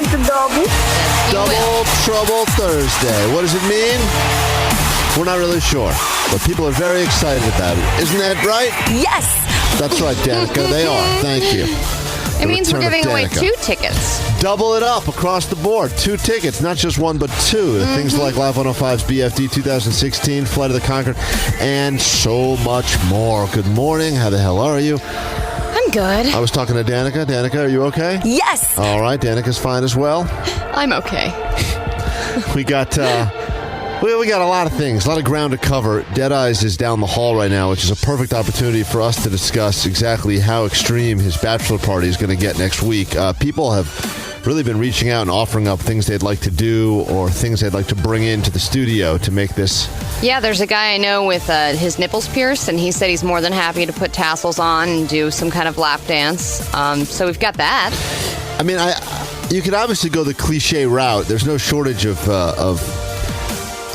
like the double. Double Trouble Thursday. What does it mean? We're not really sure, but people are very excited about it. Isn't that right? Yes. That's right, Danica. They are. Thank you. It means we're giving away 2 tickets. Double it up across the board. 2 tickets, not just 1, but 2. Things like Live 105's BFD 2016, Flight of the Conchords, and so much more. Good morning. How the hell are you? I'm good. I was talking to Danica. Danica, are you okay? Yes. All right. Danica's fine as well. I'm okay. We got... We got a lot of things, a lot of ground to cover. Deadeyes is down the hall right now, which is a perfect opportunity for us to discuss exactly how extreme his bachelor party is going to get next week. People have really been reaching out and offering up things they'd like to do or things they'd like to bring into the studio to make this. Yeah, there's a guy I know with his nipples pierced, and he said he's more than happy to put tassels on and do some kind of lap dance. So we've got that. I mean, you could obviously go the cliche route. There's no shortage of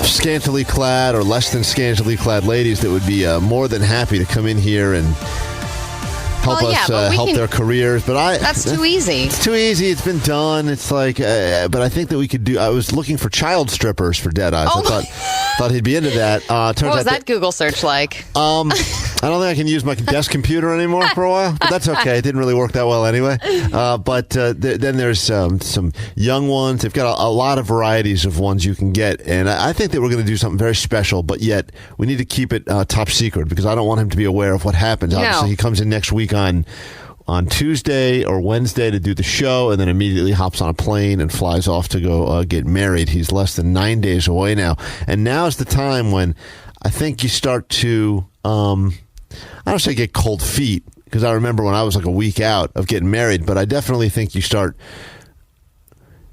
scantily clad or less than scantily clad ladies that would be more than happy to come in here and help help their careers. But that's too easy. It's too easy. It's been done. It's like, but I think that we could do. I was looking for child strippers for Deadeyes. I thought he'd be into that. What was that Google search like? I don't think I can use my desk computer anymore for a while, but that's okay. It didn't really work that well anyway. But then there's some young ones. They've got a lot of varieties of ones you can get, and I think that we're going to do something very special, but yet we need to keep it top secret because I don't want him to be aware of what happens. Obviously, he comes in next week on Tuesday or Wednesday to do the show, and then immediately hops on a plane and flies off to go get married. He's less than 9 days away now, and now is the time when I think you start to I don't say get cold feet, because I remember when I was like a week out of getting married, but I definitely think you start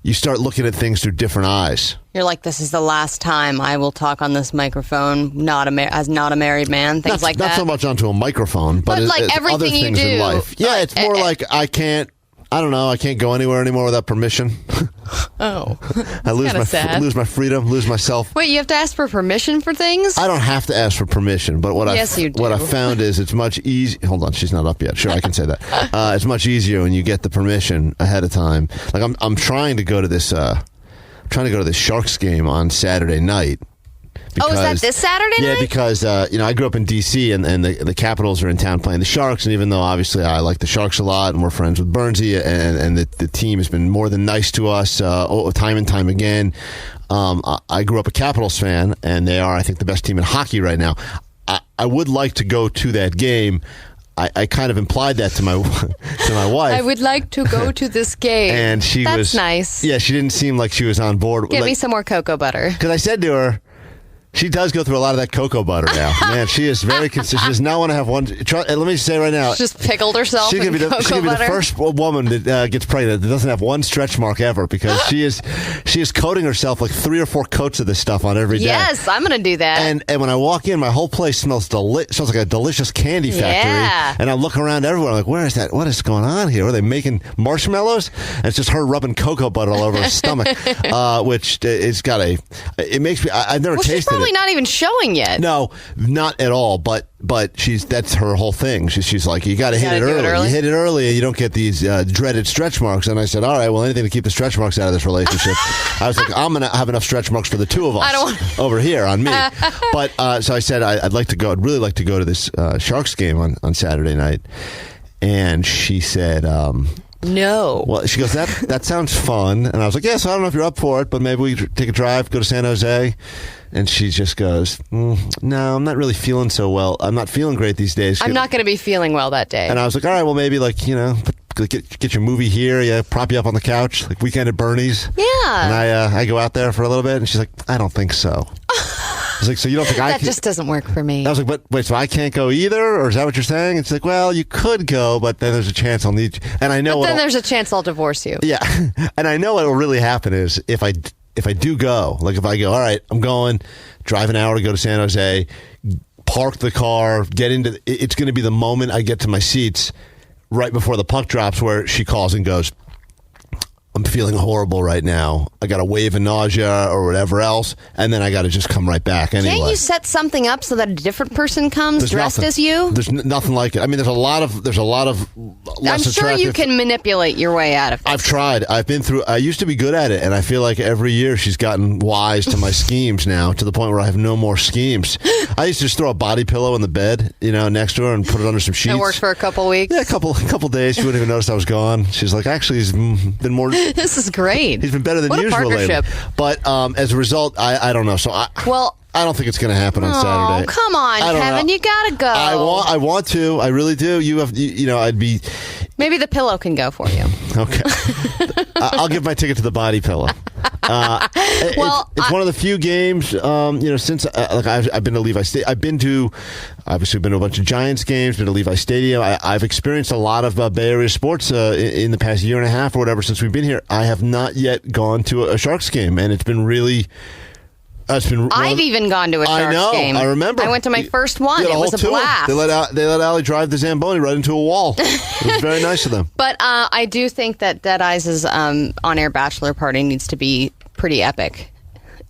looking at things through different eyes. You're like, this is the last time I will talk on this microphone, as not a married man, things like that. Not so much onto a microphone, but like everything other things you do, in life. Yeah, it's more like I can't go anywhere anymore without permission. Oh, I lose my freedom, lose myself. Wait, you have to ask for permission for things? I don't have to ask for permission, but what I found is it's much easier. Hold on, she's not up yet. Sure, I can say that. It's much easier when you get the permission ahead of time. Like I'm trying to go to this Sharks game on Saturday night. Is that this Saturday night? Yeah, because I grew up in D.C. and the Capitals are in town playing the Sharks, and even though obviously I like the Sharks a lot and we're friends with Burnsy and the team has been more than nice to us time and time again, I grew up a Capitals fan, and they are, I think, the best team in hockey right now. I would like to go to that game. I kind of implied that to my wife. I would like to go to this game. And that's nice. Yeah, she didn't seem like she was on board. Give me some more cocoa butter. Because I said to her, she does go through a lot of that cocoa butter now. Man, she is very consistent. She does not want to have one. Let me say right now. She just pickled herself in cocoa butter. She's going to be the first woman that gets pregnant that doesn't have one stretch mark ever, because she is coating herself like 3 or 4 coats of this stuff on every day. Yes, I'm going to do that. And when I walk in, my whole place smells like a delicious candy factory. Yeah. And I look around everywhere. I'm like, where is that? What is going on here? Are they making marshmallows? And it's just her rubbing cocoa butter all over her stomach, which it's got it makes me, I've never tasted it. Probably not even showing yet. No, not at all. But that's her whole thing. She's like, you got to hit it early. You hit it early, and you don't get these dreaded stretch marks. And I said, all right, well, anything to keep the stretch marks out of this relationship. I was like, I'm gonna have enough stretch marks for the two of us over here on me. But so I said, I'd really like to go to this Sharks game on Saturday night. And she said, no. Well, she goes, that sounds fun. And I was like, yeah, so I don't know if you're up for it, but maybe we take a drive, go to San Jose. And she just goes, no, I'm not really feeling so well. I'm not feeling great these days. I'm not going to be feeling well that day. And I was like, all right, well, maybe get your movie here, prop you up on the couch, like Weekend at Bernie's. Yeah. And I go out there for a little bit, and she's like, I don't think so. I was like, so you don't think that just doesn't work for me. I was like, but wait, so I can't go either? Or is that what you're saying? And she's like, well, you could go, but then there's a chance I'll need you. And I know then there's a chance I'll divorce you. Yeah. And I know what will really happen is if I do go, like if I go, all right, I'm going, drive an hour to go to San Jose, park the car, it's going to be the moment I get to my seats right before the puck drops where she calls and goes, I'm feeling horrible right now. I got a wave of nausea or whatever else, and then I got to just come right back anyway. Can't you set something up so that a different person comes dressed as you? There's nothing like it. I mean, there's a lot of less I'm sure attractive. you can manipulate your way out of it. I've tried. I've been through. I used to be good at it, and I feel like every year she's gotten wise to my schemes now, to the point where I have no more schemes. I used to just throw a body pillow in the bed, next to her, and put it under some sheets. It worked for a couple weeks. Yeah, a couple days. She wouldn't even notice I was gone. She's like, actually, he's been more. This is great. He's been better than what usual a partnership. lately. But as a result, I don't know. So I don't think it's going to happen on Saturday. Oh, come on, Kevin. You got to go. I want to. I really do. I'd be. Maybe the pillow can go for you. Okay. I'll give my ticket to the body pillow. It's one of the few games, since I've been to Levi Stadium. I've been to a bunch of Giants games, been to Levi Stadium. I've experienced a lot of Bay Area sports in the past year and a half or whatever since we've been here. I have not yet gone to a Sharks game, and it's been really. I've even gone to a Sharks game. I remember. I went to my first one. It was a blast. They let Allie drive the Zamboni right into a wall. It was very nice of them. But I do think that Dead Eyes' on-air bachelor party needs to be pretty epic.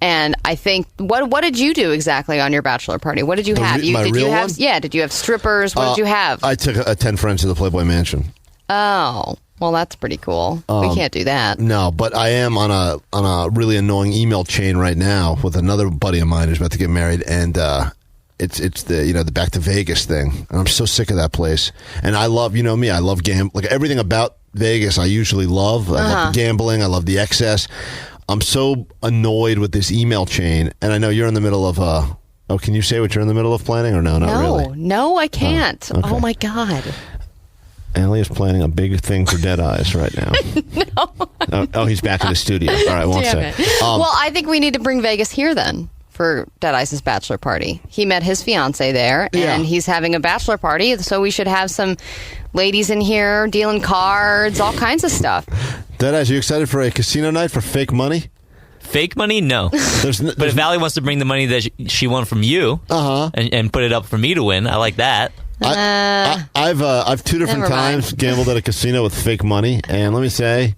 And I think what did you do exactly on your bachelor party? What did you have? Did you have strippers? What did you have? I took 10 friends to the Playboy Mansion. Oh. Well, that's pretty cool. We can't do that. No, but I am on a really annoying email chain right now with another buddy of mine who's about to get married, and it's the back to Vegas thing. And I'm so sick of that place. And I love, me, I love like everything about Vegas. I usually love. I love the gambling. I love the excess. I'm so annoyed with this email chain, and I know you're in the middle of can you say what you're in the middle of planning, or no? Not really. No, I can't. Okay. Oh my God. Allie is planning a big thing for Dead Eyes right now. No. He's back in the studio. All right, won't say. Well, I think we need to bring Vegas here then for Dead Eyes' bachelor party. He met his fiance there, and he's having a bachelor party, so we should have some ladies in here dealing cards, all kinds of stuff. Dead Eyes, are you excited for a casino night for fake money? Fake money? No. But if Allie wants to bring the money that she won from you and put it up for me to win, I like that. I've two different times gambled at a casino with fake money, and let me say,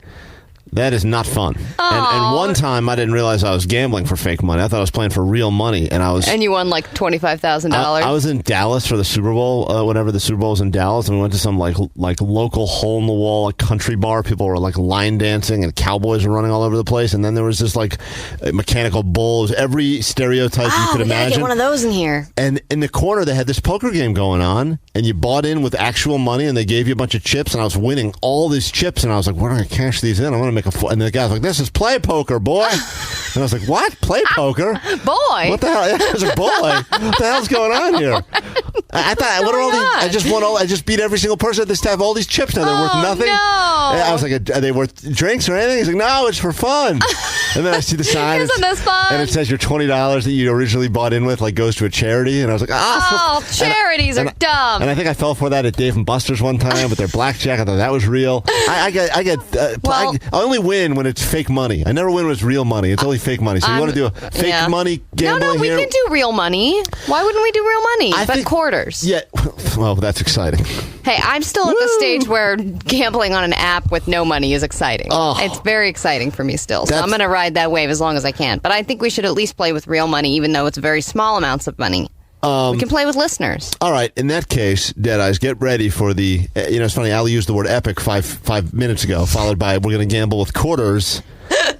that is not fun. And one time I didn't realize I was gambling for fake money. I thought I was playing for real money, and you won like $25,000. I was in Dallas for the Super Bowl, whenever the Super Bowl was in Dallas, and we went to some like local hole in the wall country bar. People were like line dancing, and cowboys were running all over the place. And then there was this like mechanical bulls, every stereotype you could imagine. imagine. Get one of those in here. And in the corner they had this poker game going on, and you bought in with actual money, and they gave you a bunch of chips, and I was winning all these chips, and I was like, "Where do I cash these in? I want to make and the guy was like, "This is play poker, boy." And I was like, "What? Play poker? Boy? What the hell?" I was like, "Boy, what the hell's going on here?" I thought, what are all these? I just won I just beat every single person at this tab. All these chips now, they're worth nothing. No. I was like, "Are they worth drinks or anything?" He's like, "No, it's for fun." And then I see the sign. Isn't this fun? And it says your $20 that you originally bought in with goes to a charity. And I was like, charities are dumb. And I think I fell for that at Dave and Buster's one time with their blackjack. I thought that was real. I only win when it's fake money. I never win when it's real money. It's only fake money. So you want to do a fake money gambling we here? can do real money. Why wouldn't we do real money? I think quarters. Yeah. Well, that's exciting. Hey, I'm still at the stage where gambling on an app with no money is exciting. Oh. It's very exciting for me still. So I'm going to ride that wave as long as I can. But I think we should at least play with real money, even though it's very small amounts of money. We can play with listeners. All right. In that case, Dead Eyes, get ready for the... it's funny, Ali used the word epic five minutes ago, followed by we're going to gamble with quarters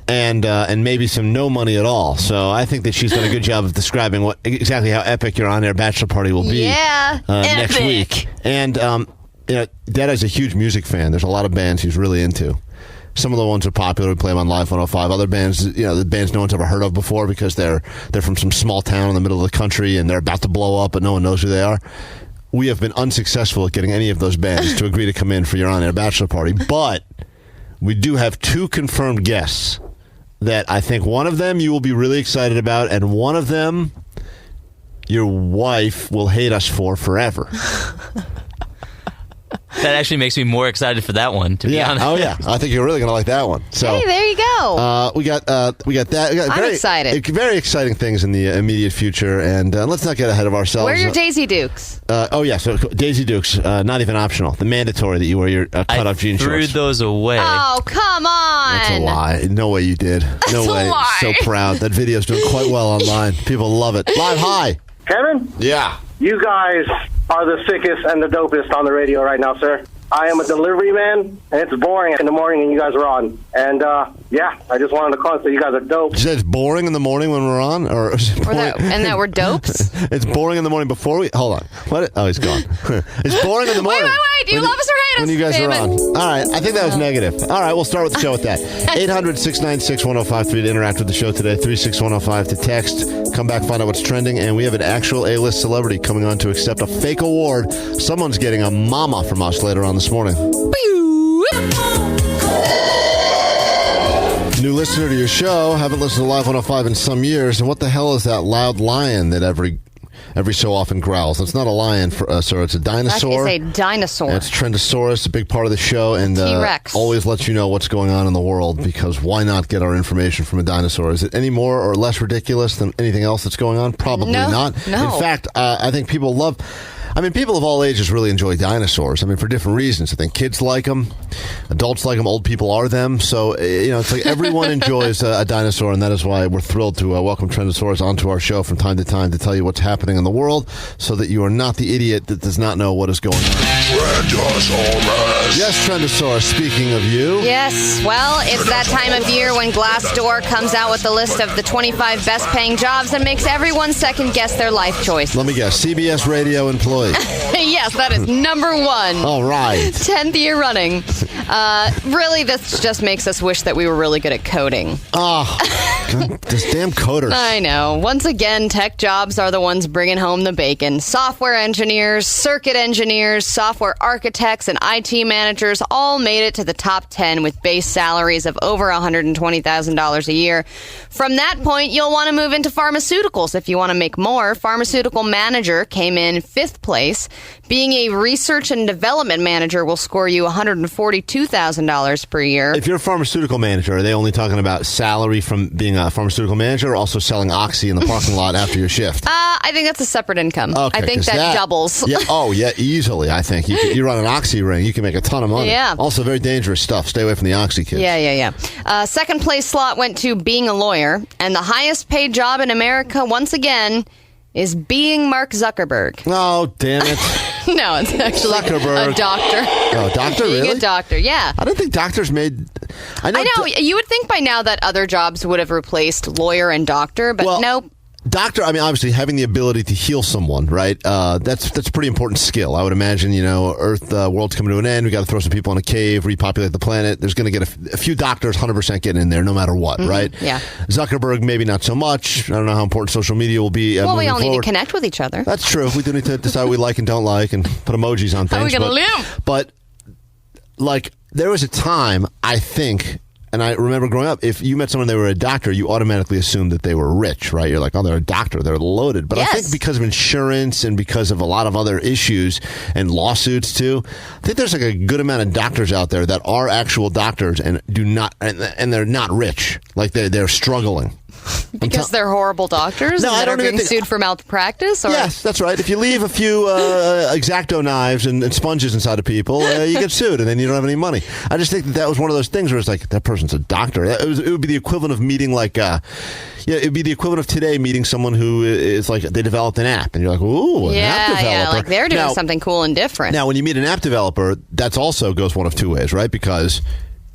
and maybe some no money at all. So I think that she's done a good job of describing exactly how epic your on-air bachelor party will be next week. And, Dead Eye's a huge music fan. There's a lot of bands he's really into. Some of the ones are popular. We play them on Live 105. Other bands, the bands no one's ever heard of before because they're from some small town in the middle of the country and they're about to blow up, but no one knows who they are. We have been unsuccessful at getting any of those bands to agree to come in for your on-air bachelor party, but we do have two confirmed guests that I think one of them you will be really excited about, and one of them your wife will hate us for forever. That actually makes me more excited for that one, to be honest. Oh, yeah. I think you're really going to like that one. So, hey, there you go. We got that. I'm excited. Very exciting things in the immediate future. And let's not get ahead of ourselves. Where are your Daisy Dukes? So Daisy Dukes, not even optional. The mandatory that you wear your cut-off jean shorts. I threw those away. Oh, come on. That's a lie. No way you did. No way. a lie. So proud. That video's doing quite well online. People love it. Live, hi. Kevin? Yeah. You guys are the sickest and the dopest on the radio right now, sir. I am a delivery man, and it's boring in the morning, and you guys are on. And, I just wanted to call and say you guys are dope. You said it's boring in the morning when we're on? that we're dopes? It's boring in the morning before we... Hold on. What? Oh, he's gone. It's boring in the morning. Wait. Do you love us or hate us? When you guys are on. All right. I think that was negative. All right. We'll start with the show with that. 800-696-1053 to interact with the show today. 36105 to text. Come back, find out what's trending. And we have an actual A-list celebrity coming on to accept a fake award. Someone's getting a mama from us later on this morning. New listener to your show. Haven't listened to Live 105 in some years. And what the hell is that loud lion that every so often growls? It's not a lion, sir. It's a dinosaur. That is a dinosaur. And it's Trendosaurus, a big part of the show, and T-Rex. Always lets you know what's going on in the world, because why not get our information from a dinosaur? Is it any more or less ridiculous than anything else that's going on? Probably not. No. In fact, I think people of all ages really enjoy dinosaurs. I mean, for different reasons. I think kids like them, adults like them, old people are them. So, it's like everyone enjoys a dinosaur, and that is why we're thrilled to welcome Trendosaurus onto our show from time to time to tell you what's happening in the world, so that you are not the idiot that does not know what is going on. Trendosaurus. Yes, Trendosaurus, speaking of you. Yes, well, it's that time of year when Glassdoor comes out with the list of the 25 best-paying jobs and makes everyone second-guess their life choice. Let me guess, CBS radio employee. Yes, that is number one. All right. 10th year running. Really, this just makes us wish that we were really good at coding. Oh, God, this damn coders. I know. Once again, tech jobs are the ones bringing home the bacon. Software engineers, circuit engineers, software architects, and IT managers all made it to the top 10 with base salaries of over $120,000 a year. From that point, you'll want to move into pharmaceuticals if you want to make more. Pharmaceutical manager came in 5th place. Being a research and development manager will score you $142,000 per year. If you're a pharmaceutical manager, are they only talking about salary from being a pharmaceutical manager, or also selling Oxy in the parking lot after your shift? I think that's a separate income. Okay, I think that doubles. Yeah. Oh, yeah, easily, I think. You run an Oxy ring, you can make a ton of money. Yeah. Also, very dangerous stuff. Stay away from the Oxy kids. Yeah. Second place slot went to being a lawyer, and the highest paid job in America, once again, is being Mark Zuckerberg. Oh, damn it. No, it's actually Zuckerberg. a doctor. Oh, doctor, really? Being a doctor, yeah. I don't think doctors made... I know. You would think by now that other jobs would have replaced lawyer and doctor, but nope. Doctor, I mean, obviously having the ability to heal someone, right? That's a pretty important skill. I would imagine, Earth, world's coming to an end. We got to throw some people in a cave, repopulate the planet. There's going to get a few doctors 100% getting in there no matter what, right? Yeah. Zuckerberg, maybe not so much. I don't know how important social media will be. Well, we all forward. need to connect with each other. That's true. We do need to decide what we like and don't like and put emojis on things. How are we going to live? But, there was a time, I think... And I remember growing up, if you met someone, they were a doctor, you automatically assumed that they were rich, right? You're like, oh, they're a doctor, they're loaded. But yes. I think because of insurance and because of a lot of other issues and lawsuits too, I think there's like a good amount of doctors out there that are actual doctors and do not, and they're not rich. Like they're struggling. Because they're horrible doctors no, and that are being sued for malpractice? Or? Yes, that's right. If you leave a few X-Acto knives and sponges inside of people, you get sued and then you don't have any money. I just think that was one of those things where it's like, that person's a doctor. It would be the equivalent of meeting it'd be the equivalent of today meeting someone who is like, they developed an app and you're like, ooh, an app developer. Yeah, like they're doing something cool and different. Now, when you meet an app developer, that's also goes one of two ways, right? Because...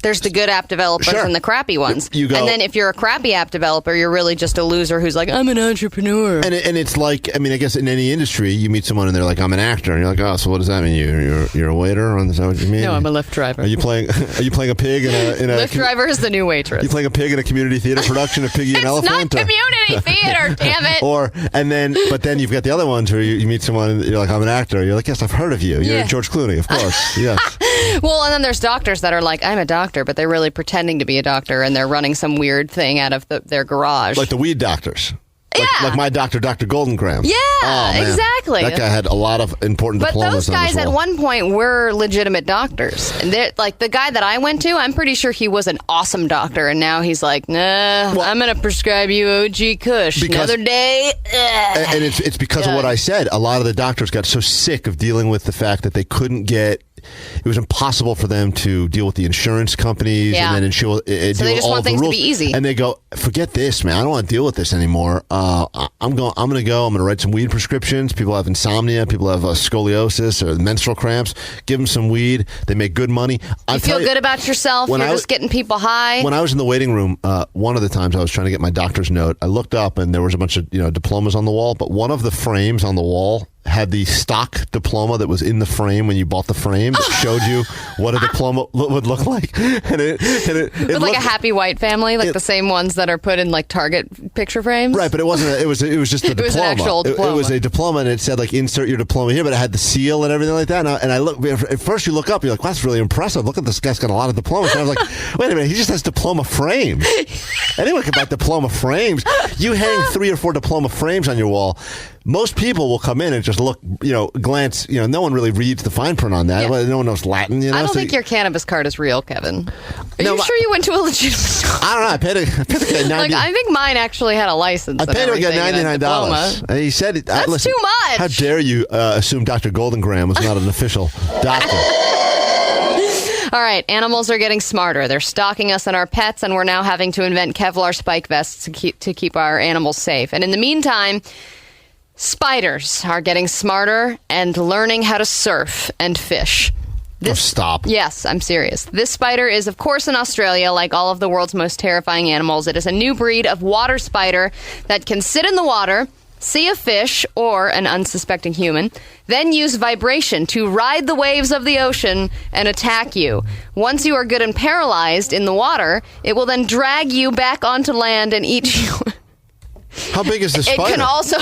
there's the good app developers and the crappy ones. You go, and then if you're a crappy app developer, you're really just a loser who's like, I'm an entrepreneur. And it's like, I mean, I guess in any industry, you meet someone and they're like, I'm an actor. And you're like, oh, so what does that mean? You're a waiter? Is that what you mean? No, I'm a Lyft driver. Are you playing a pig in a Lyft driver is the new waitress. You playing a pig in a community theater production of Piggy and Elephant? It's not community theater, damn it. But then you've got the other ones where you meet someone and you're like, I'm an actor. You're like, yes, I've heard of you. You're George Clooney, of course. Yes. Well, and then there's doctors that are like, I'm a doctor, but they're really pretending to be a doctor and they're running some weird thing out of their garage. Like the weed doctors. Like my doctor, Dr. Goldengram. Yeah, exactly. That guy had a lot of important diplomas. But those guys at one point were legitimate doctors. And like the guy that I went to, I'm pretty sure he was an awesome doctor. And now he's like, nah, I'm going to prescribe you OG Kush. Another day. And it's because of what I said. A lot of the doctors got so sick of dealing with the fact that they couldn't get. It was impossible for them to deal with the insurance companies and then deal so they just with all want the things rules. to be easy. And they go, forget this, man. I don't want to deal with this anymore. I'm going to write some weed prescriptions. People have insomnia. People have scoliosis or menstrual cramps. Give them some weed. They make good money. You feel good about yourself. You're just getting people high. When I was in the waiting room, one of the times I was trying to get my doctor's note, I looked up and there was a bunch of diplomas on the wall. But one of the frames on the wall had the stock diploma that was in the frame when you bought the frame that showed you what a diploma would look like. And it with like a happy white family, like the same ones that are put in like Target picture frames. Right, but it wasn't. It was just a diploma. It was an actual diploma. It was a diploma, and it said like insert your diploma here, but it had the seal and everything like that. And I look. At first, you look up, you're like, wow, that's really impressive. Look at this guy's got a lot of diplomas. And I was like, wait a minute, he just has diploma frames. Anyone can buy diploma frames. You hang 3 or 4 diploma frames on your wall. Most people will come in and just look, glance. No one really reads the fine print on that. Yeah. No one knows Latin. I don't think your cannabis card is real, Kevin. Are you sure you went to a legitimate? I don't know. I paid a $90. I think mine actually had a license. I paid him $99. He said, "That's listen, too much." How dare you assume Dr. Goldengram was not an official doctor?" All right, animals are getting smarter. They're stalking us and our pets, and we're now having to invent Kevlar spike vests to keep our animals safe. And in the meantime, spiders are getting smarter and learning how to surf and fish. Stop. Yes, I'm serious. This spider is, of course, in Australia. Like all of the world's most terrifying animals, it is a new breed of water spider that can sit in the water, see a fish or an unsuspecting human, then use vibration to ride the waves of the ocean and attack you. Once you are good and paralyzed in the water, it will then drag you back onto land and eat you. How big is this spider? It can also,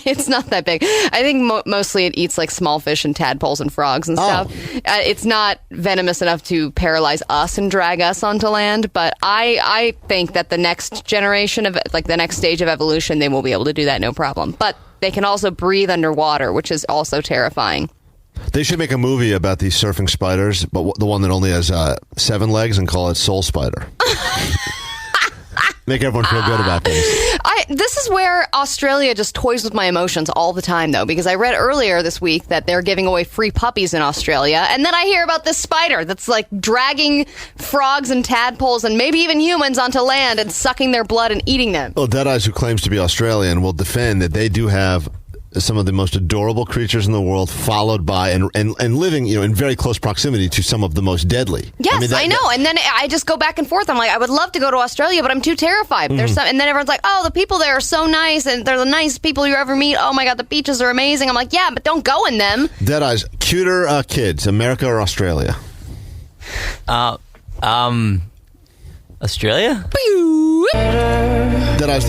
it's not that big. I think mostly it eats like small fish and tadpoles and frogs and stuff. It's not venomous enough to paralyze us and drag us onto land, but I think that the next generation of, like the next stage of evolution, they will be able to do that no problem. But they can also breathe underwater, which is also terrifying. They should make a movie about these surfing spiders, but the one that only has 7 legs, and call it Soul Spider. Make everyone feel good about things. This is where Australia just toys with my emotions all the time, though, because I read earlier this week that they're giving away free puppies in Australia, and then I hear about this spider that's like dragging frogs and tadpoles and maybe even humans onto land and sucking their blood and eating them. Well, Deadeyes, who claims to be Australian, will defend that they do have some of the most adorable creatures in the world, followed by and living, in very close proximity to some of the most deadly. Yes, I know. And then I just go back and forth. I'm like, I would love to go to Australia, but I'm too terrified. And then everyone's like, oh, the people there are so nice, and they're the nicest people you ever meet. Oh my God, the beaches are amazing. I'm like, yeah, but don't go in them. Deadeyes, cuter kids, America or Australia? Australia? Deadeyes,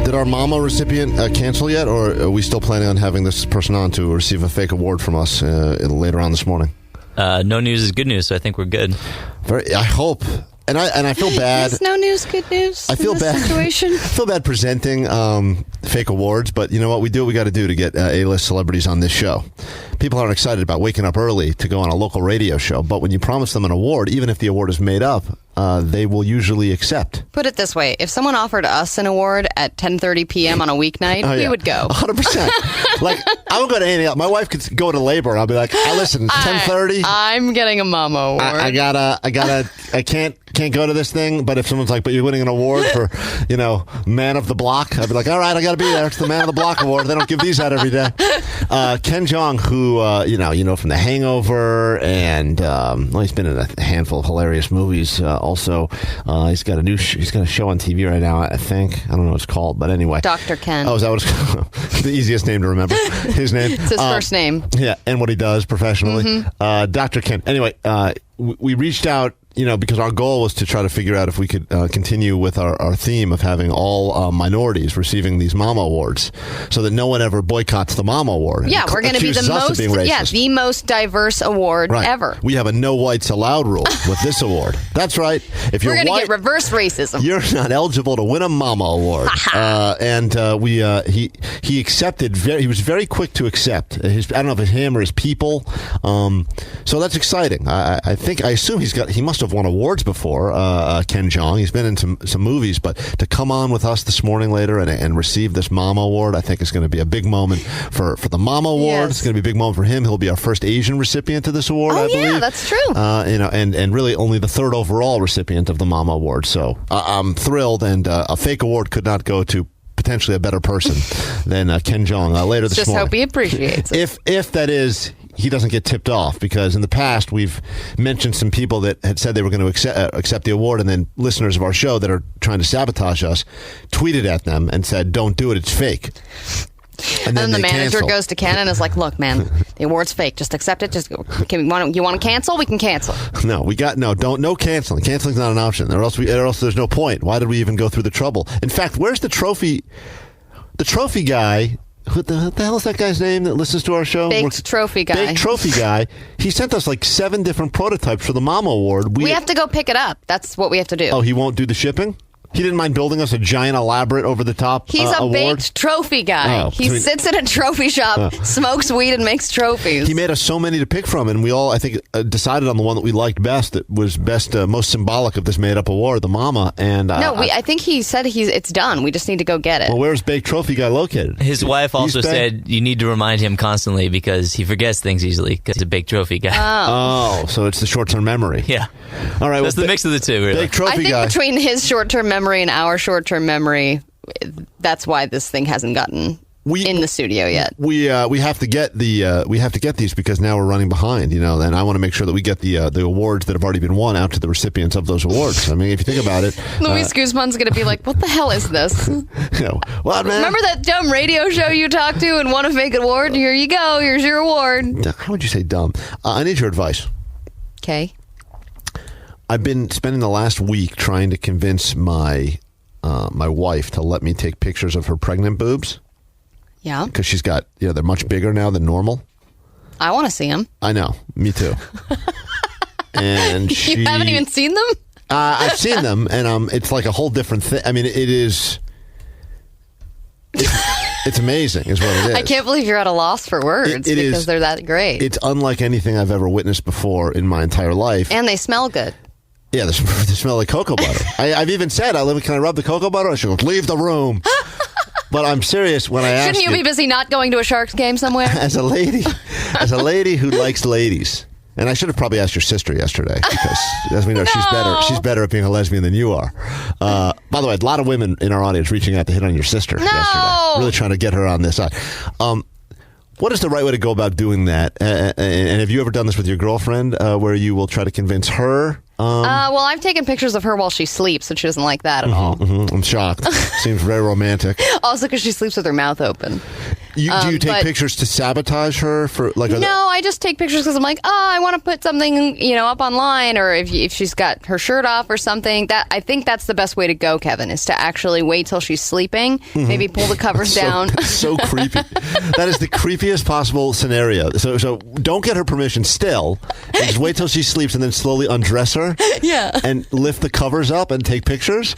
did our mama recipient cancel yet, or are we still planning on having this person on to receive a fake award from us later on this morning? No news is good news, so I think we're good. I hope. And I feel bad. It's no news, good news. I feel bad. Situation. I feel bad presenting fake awards, but you know what? We do what we got to do to get A-list celebrities on this show. People aren't excited about waking up early to go on a local radio show, but when you promise them an award, even if the award is made up, they will usually accept. Put it this way. If someone offered us an award at 10:30 p.m. on a weeknight, we would go. 100%. Like, I would go to anything else. My wife could go to labor, and I'll be like, hey, listen, 10:30. I'm getting a mama award. I can't go to this thing, but if someone's like, but you're winning an award for, man of the block, I'd be like, all right, I got to be there. It's the man of the block award. They don't give these out every day. Ken Jeong, who, from The Hangover, and he's been in a handful of hilarious movies. Also, he's got a show on TV right now, I think. I don't know what it's called, but anyway. Dr. Ken. Oh, is that what it's called? The easiest name to remember. His name. It's his first name. Yeah, and what he does professionally. Dr. Ken. Anyway, we reached out because our goal was to try to figure out if we could continue with our theme of having all minorities receiving these Mama Awards, so that no one ever boycotts the Mama Award. Yeah, we're going to be the most diverse award ever. We have a no whites allowed rule with this award. That's right. If you're we're going to get reverse racism. You're not eligible to win a Mama Award. He accepted. He was very quick to accept. I don't know if it's him or his people. So that's exciting. I assume he must have won awards before, Ken Jeong. He's been in some movies, but to come on with us this morning later and receive this Mama Award, I think is going to be a big moment for the Mama Award. Yes. It's going to be a big moment for him. He'll be our first Asian recipient of this award, I believe. Yeah, that's true. And really only the third overall recipient of the Mama Award. So I'm thrilled, and a fake award could not go to potentially a better person than Ken Jeong later this morning. Just hope he appreciates it. If that is, he doesn't get tipped off, because in the past we've mentioned some people that had said they were going to accept the award, and then listeners of our show that are trying to sabotage us tweeted at them and said, "Don't do it, it's fake." And then the manager goes to Ken and is like, "Look, man, the award's fake. Just accept it. Just you want to cancel? We can cancel." No canceling. Canceling's not an option, or else there's no point. Why did we even go through the trouble? In fact, where's the trophy? The trophy guy. What the hell is that guy's name that listens to our show? Baked Trophy Guy. Baked Trophy Guy. He sent us like 7 different prototypes for the Mama Award. We have to go pick it up. That's what we have to do. Oh, he won't do the shipping? He didn't mind building us a giant, elaborate, over-the-top He's a award? Baked Trophy Guy. He sits in a trophy shop, smokes weed, and makes trophies. He made us so many to pick from, and we all, I think, decided on the one that we liked best, that was best, most symbolic of this made-up award, the Mama. And I think he said it's done. We just need to go get it. Well, where's Baked Trophy Guy located? His wife also said you need to remind him constantly because he forgets things easily because he's a Baked Trophy Guy. Oh, so it's the short-term memory. Yeah. All right. That's the mix of the two, really. Baked Trophy Guy. I think between his short-term memory and our short-term memory, that's why this thing hasn't gotten in the studio yet. We have to get these because now we're running behind, and I want to make sure that we get the awards that have already been won out to the recipients of those awards. I mean, if you think about it, Luis Guzman's going to be like, "What the hell is this?" What, man? Remember that dumb radio show you talked to and won a fake award? Here you go. Here's your award. How would you say dumb? I need your advice. Okay. I've been spending the last week trying to convince my wife to let me take pictures of her pregnant boobs. Yeah. Because she's got, they're much bigger now than normal. I want to see them. I know. Me too. And you haven't even seen them? I've seen them, and it's like a whole different thing. I mean, it is... It's amazing, is what it is. I can't believe you're at a loss for words because they're that great. It's unlike anything I've ever witnessed before in my entire life. And they smell good. Yeah, they smell like cocoa butter. I've even said, can I rub the cocoa butter? She goes, "Leave the room." But I'm serious when I ask you. Shouldn't you be busy not going to a Sharks game somewhere? As a lady who likes ladies. And I should have probably asked your sister yesterday because, as we know, she's better at being a lesbian than you are. By the way, a lot of women in our audience reaching out to hit on your sister yesterday. Really trying to get her on this side. What is the right way to go about doing that? And have you ever done this with your girlfriend where you will try to convince her? Well, I've taken pictures of her while she sleeps, and she doesn't like that at all. I'm shocked. Seems very romantic. Also because she sleeps with her mouth open. Do you take pictures to sabotage her for like? No, I just take pictures because I'm like, I want to put something, up online, or if she's got her shirt off or something. That I think that's the best way to go, Kevin, is to actually wait till she's sleeping, maybe pull the covers down. So creepy. That is the creepiest possible scenario. So don't get her permission still, and just wait till she sleeps, and then slowly undress her. Yeah. And lift the covers up and take pictures.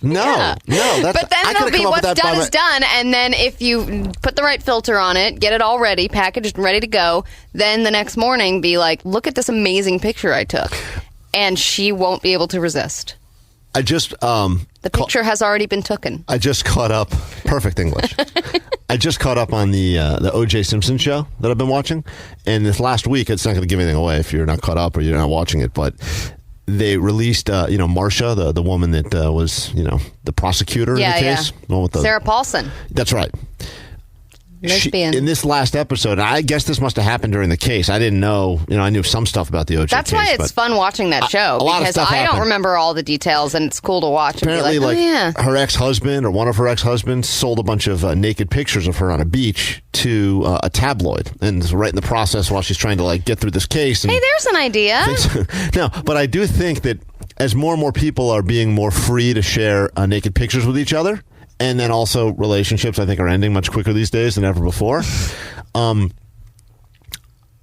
No. But then it'll be what's done is done, and then if you put the right filter on it, get it all ready, packaged and ready to go, then the next morning be like, "Look at this amazing picture I took," and she won't be able to resist. I just the picture has already been taken. I just caught up. Perfect English. I just caught up on the O.J. Simpson show that I've been watching, and this last week, it's not going to give anything away if you're not caught up or you're not watching it, but they released, Marcia, the woman that was, the prosecutor in the case. Yeah. Sarah Paulson. That's right. Lesbian. in this last episode, I guess this must have happened during the case. I didn't know. I knew some stuff about the OJ That's case. why it's fun watching that show, because I don't remember all the details, and it's cool to watch. Apparently, and be like, her ex-husband or one of her ex-husbands sold a bunch of naked pictures of her on a beach to a tabloid, and right in the process while she's trying to get through this case. And hey, there's an idea. No, but I do think that as more and more people are being more free to share naked pictures with each other, and then also relationships, I think, are ending much quicker these days than ever before. I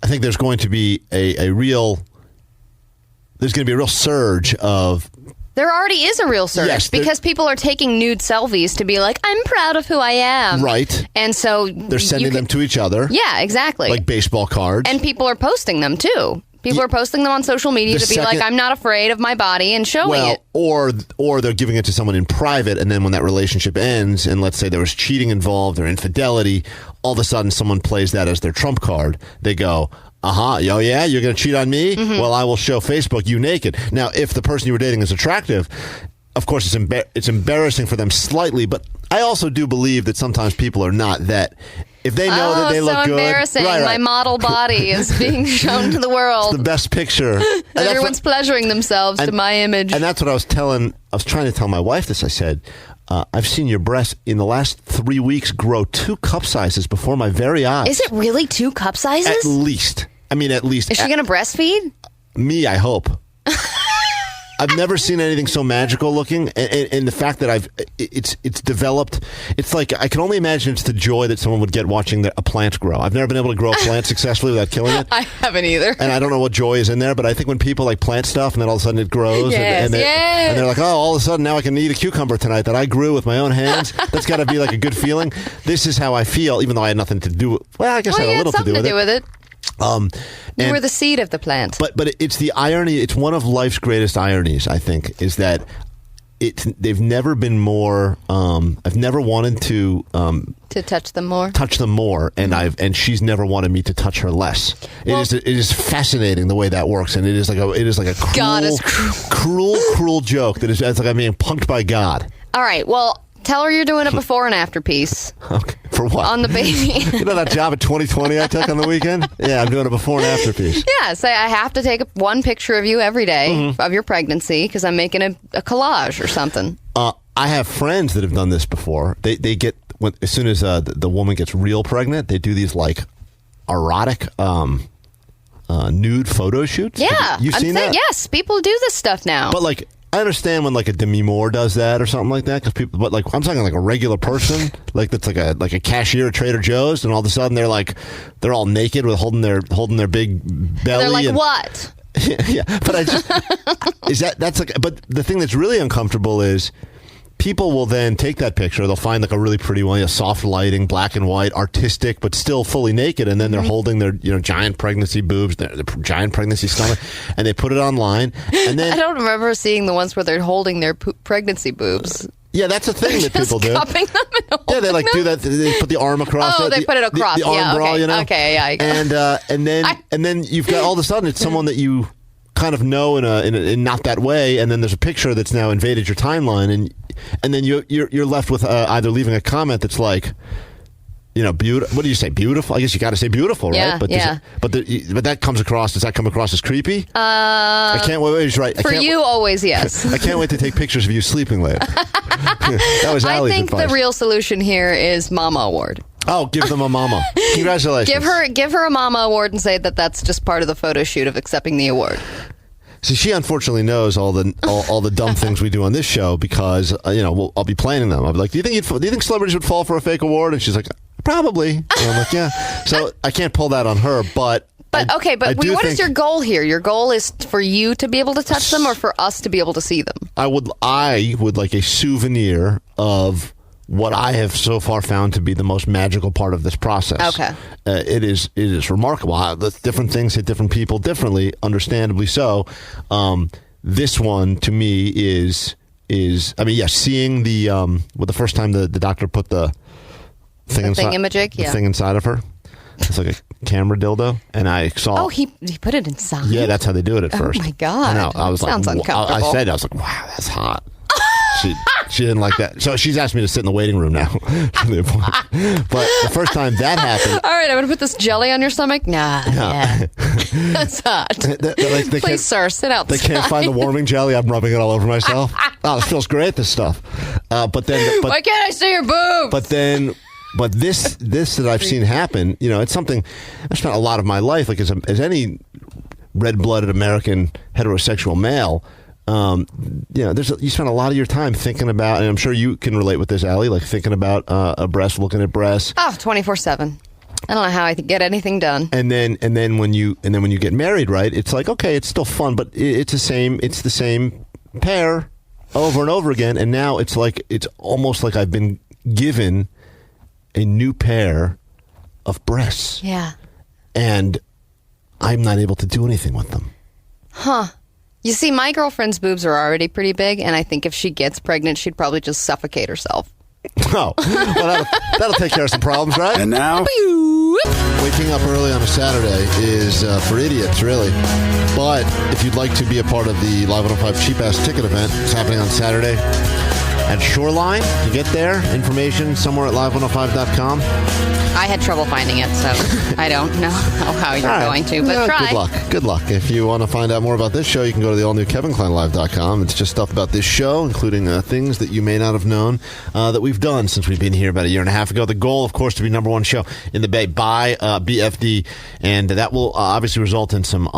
think there's going to be a real surge of. There already is a real surge because people are taking nude selfies to be like, I'm proud of who I am. Right. And so they're sending them to each other. Yeah, exactly. Like baseball cards. And people are posting them too. People are posting them on social media to be like, I'm not afraid of my body, and showing it. Or they're giving it to someone in private, and then when that relationship ends, and let's say there was cheating involved or infidelity, all of a sudden someone plays that as their trump card. They go, oh yeah, you're going to cheat on me? Mm-hmm. Well, I will show Facebook you naked. Now, if the person you were dating is attractive, of course it's embarrassing for them slightly, but I also do believe that sometimes people are not that. If they know that they look good. Oh, so embarrassing. Right. My model body is being shown to the world. It's the best picture. Everyone's pleasuring themselves to my image. And that's what I was trying to tell my wife this. I said, I've seen your breasts in the last 3 weeks grow 2 cup sizes before my very eyes. Is it really 2 cup sizes? At least. Is she going to breastfeed? Me, I hope. I've never seen anything so magical looking, and the fact that it's developed. It's like I can only imagine it's the joy that someone would get watching a plant grow. I've never been able to grow a plant successfully without killing it. I haven't either, and I don't know what joy is in there. But I think when people plant stuff and then all of a sudden it grows, and they're like, oh, all of a sudden now I can eat a cucumber tonight that I grew with my own hands. That's got to be like a good feeling. This is how I feel, even though I had nothing to do. Well, I guess I had a little to do with it. You were the seed of the plant. But it's the irony. It's one of life's greatest ironies, I think, is that they've never been more. I've never wanted to touch them more. And she's never wanted me to touch her less. It is fascinating the way that works, and it is like a cruel, God is cruel joke that is. It's like I'm being punked by God. All right. Well, tell her you're doing a before and after piece. Okay. For what? On the baby. You know that job at 2020 I took on the weekend? Yeah, I'm doing a before and after piece. Yeah, so I have to take one picture of you every day of your pregnancy because I'm making a collage or something. I have friends that have done this before. They get, as soon as the woman gets real pregnant, they do these erotic nude photo shoots. Yeah. You've seen that? Yes, people do this stuff now. But I understand when a Demi Moore does that or something like that, but I'm talking a regular person, that's like a cashier at Trader Joe's, and all of a sudden they're all naked with holding their big belly. They're like, what? Yeah, but but the thing that's really uncomfortable is people will then take that picture. They'll find a really pretty one, soft lighting, black and white, artistic, but still fully naked. And then they're holding their giant pregnancy boobs, their giant pregnancy stomach, and they put it online. And then I don't remember seeing the ones where they're holding their pregnancy boobs. Yeah, that's a thing that people do. Cupping them and yeah, they do that. They put the arm across. Oh, they put it across. The arm bra, okay. Okay, yeah. And then you've got all of a sudden it's someone that you kind of know in not that way, and then there's a picture that's now invaded your timeline, and then you're left with either leaving a comment that's like, beautiful. What do you say? Beautiful? I guess you got to say beautiful, right? Yeah, but that comes across. Does that come across as creepy? I can't wait. He's right. For you, always yes. I can't wait to take pictures of you sleeping later. That was Allie's I think advice. The real solution here is Mama Award. Oh, give them a mama. Congratulations. Give her a Mama Award and say that that's just part of the photo shoot of accepting the award. See, she unfortunately knows all the dumb things we do on this show because I'll be planning them. I'll be like, do you think celebrities would fall for a fake award? And she's like, probably. And I'm like, yeah. So I can't pull that on her, but what is your goal here? Your goal is for you to be able to touch them, or for us to be able to see them? I would like a souvenir of what I have so far found to be the most magical part of this process. Okay. It is remarkable. Different things hit different people differently, understandably so. This one, to me, is seeing the first time the doctor put the thing inside of her. It's like a camera dildo, and I saw. Oh, he put it inside. Yeah, that's how they do it at first. Oh my God! I know. I was Sounds uncomfortable. I was like, wow, that's hot. She didn't like that. So she's asked me to sit in the waiting room now. For the appointment. But the first time that happened. All right, I'm going to put this jelly on your stomach. Nah. Yeah. That's hot. Please, sir, sit outside. They can't find the warming jelly. I'm rubbing it all over myself. Oh, this feels great, this stuff. But why can't I see your boobs? But this that I've seen happen, it's something I spent a lot of my life, like as any red-blooded American heterosexual male, you spend a lot of your time thinking about, and I'm sure you can relate with this, Allie, like thinking about a breast, looking at breasts. Oh, 24/7. I don't know how I could get anything done. And then when you get married, right? It's like, okay, it's still fun, but it's the same pair over and over again, and now it's almost like I've been given a new pair of breasts. Yeah. And I'm not able to do anything with them. Huh. You see, my girlfriend's boobs are already pretty big, and I think if she gets pregnant, she'd probably just suffocate herself. Oh, well, that'll take care of some problems, right? And now, waking up early on a Saturday is for idiots, really. But if you'd like to be a part of the Live 105 Cheap Ass Ticket event, it's happening on Saturday at Shoreline. You get there, information somewhere at live105.com. I had trouble finding it, so I don't know how you're going to, but try. Good luck. If you want to find out more about this show, you can go to the all-new KevinKleinLive.com. It's just stuff about this show, including things that you may not have known that we've done since we've been here about a year and a half ago. The goal, of course, to be number one show in the Bay by BFD, and that will obviously result in some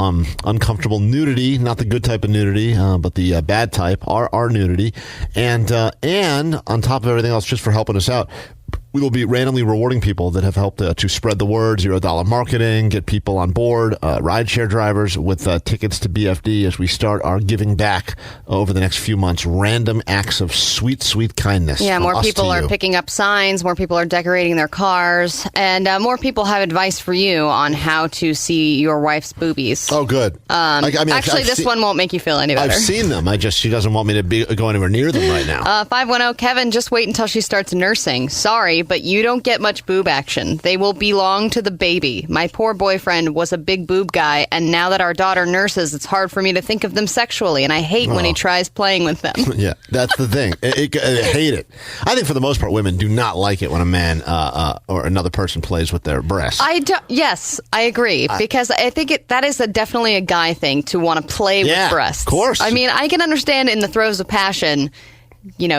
uncomfortable nudity, not the good type of nudity, but the bad type, our nudity. And on top of everything else, just for helping us out, we will be randomly rewarding people that have helped to spread the word, $0 marketing, get people on board, rideshare drivers with tickets to BFD as we start our giving back over the next few months. Random acts of sweet, sweet kindness. Yeah, more people are picking up signs, more people are decorating their cars, and more people have advice for you on how to see your wife's boobies. Oh, good. Actually, this one won't make you feel any better. I've seen them. She doesn't want me to go anywhere near them right now. 510, Kevin, just wait until she starts nursing. Sorry, but you don't get much boob action. They will belong to the baby. My poor boyfriend was a big boob guy, and now that our daughter nurses, it's hard for me to think of them sexually, and I hate when he tries playing with them. Yeah, that's the thing. I hate it. I think for the most part, women do not like it when a man or another person plays with their breasts. Yes, I agree, because I think that is definitely a guy thing to want to play with breasts. Of course. I mean, I can understand in the throes of passion,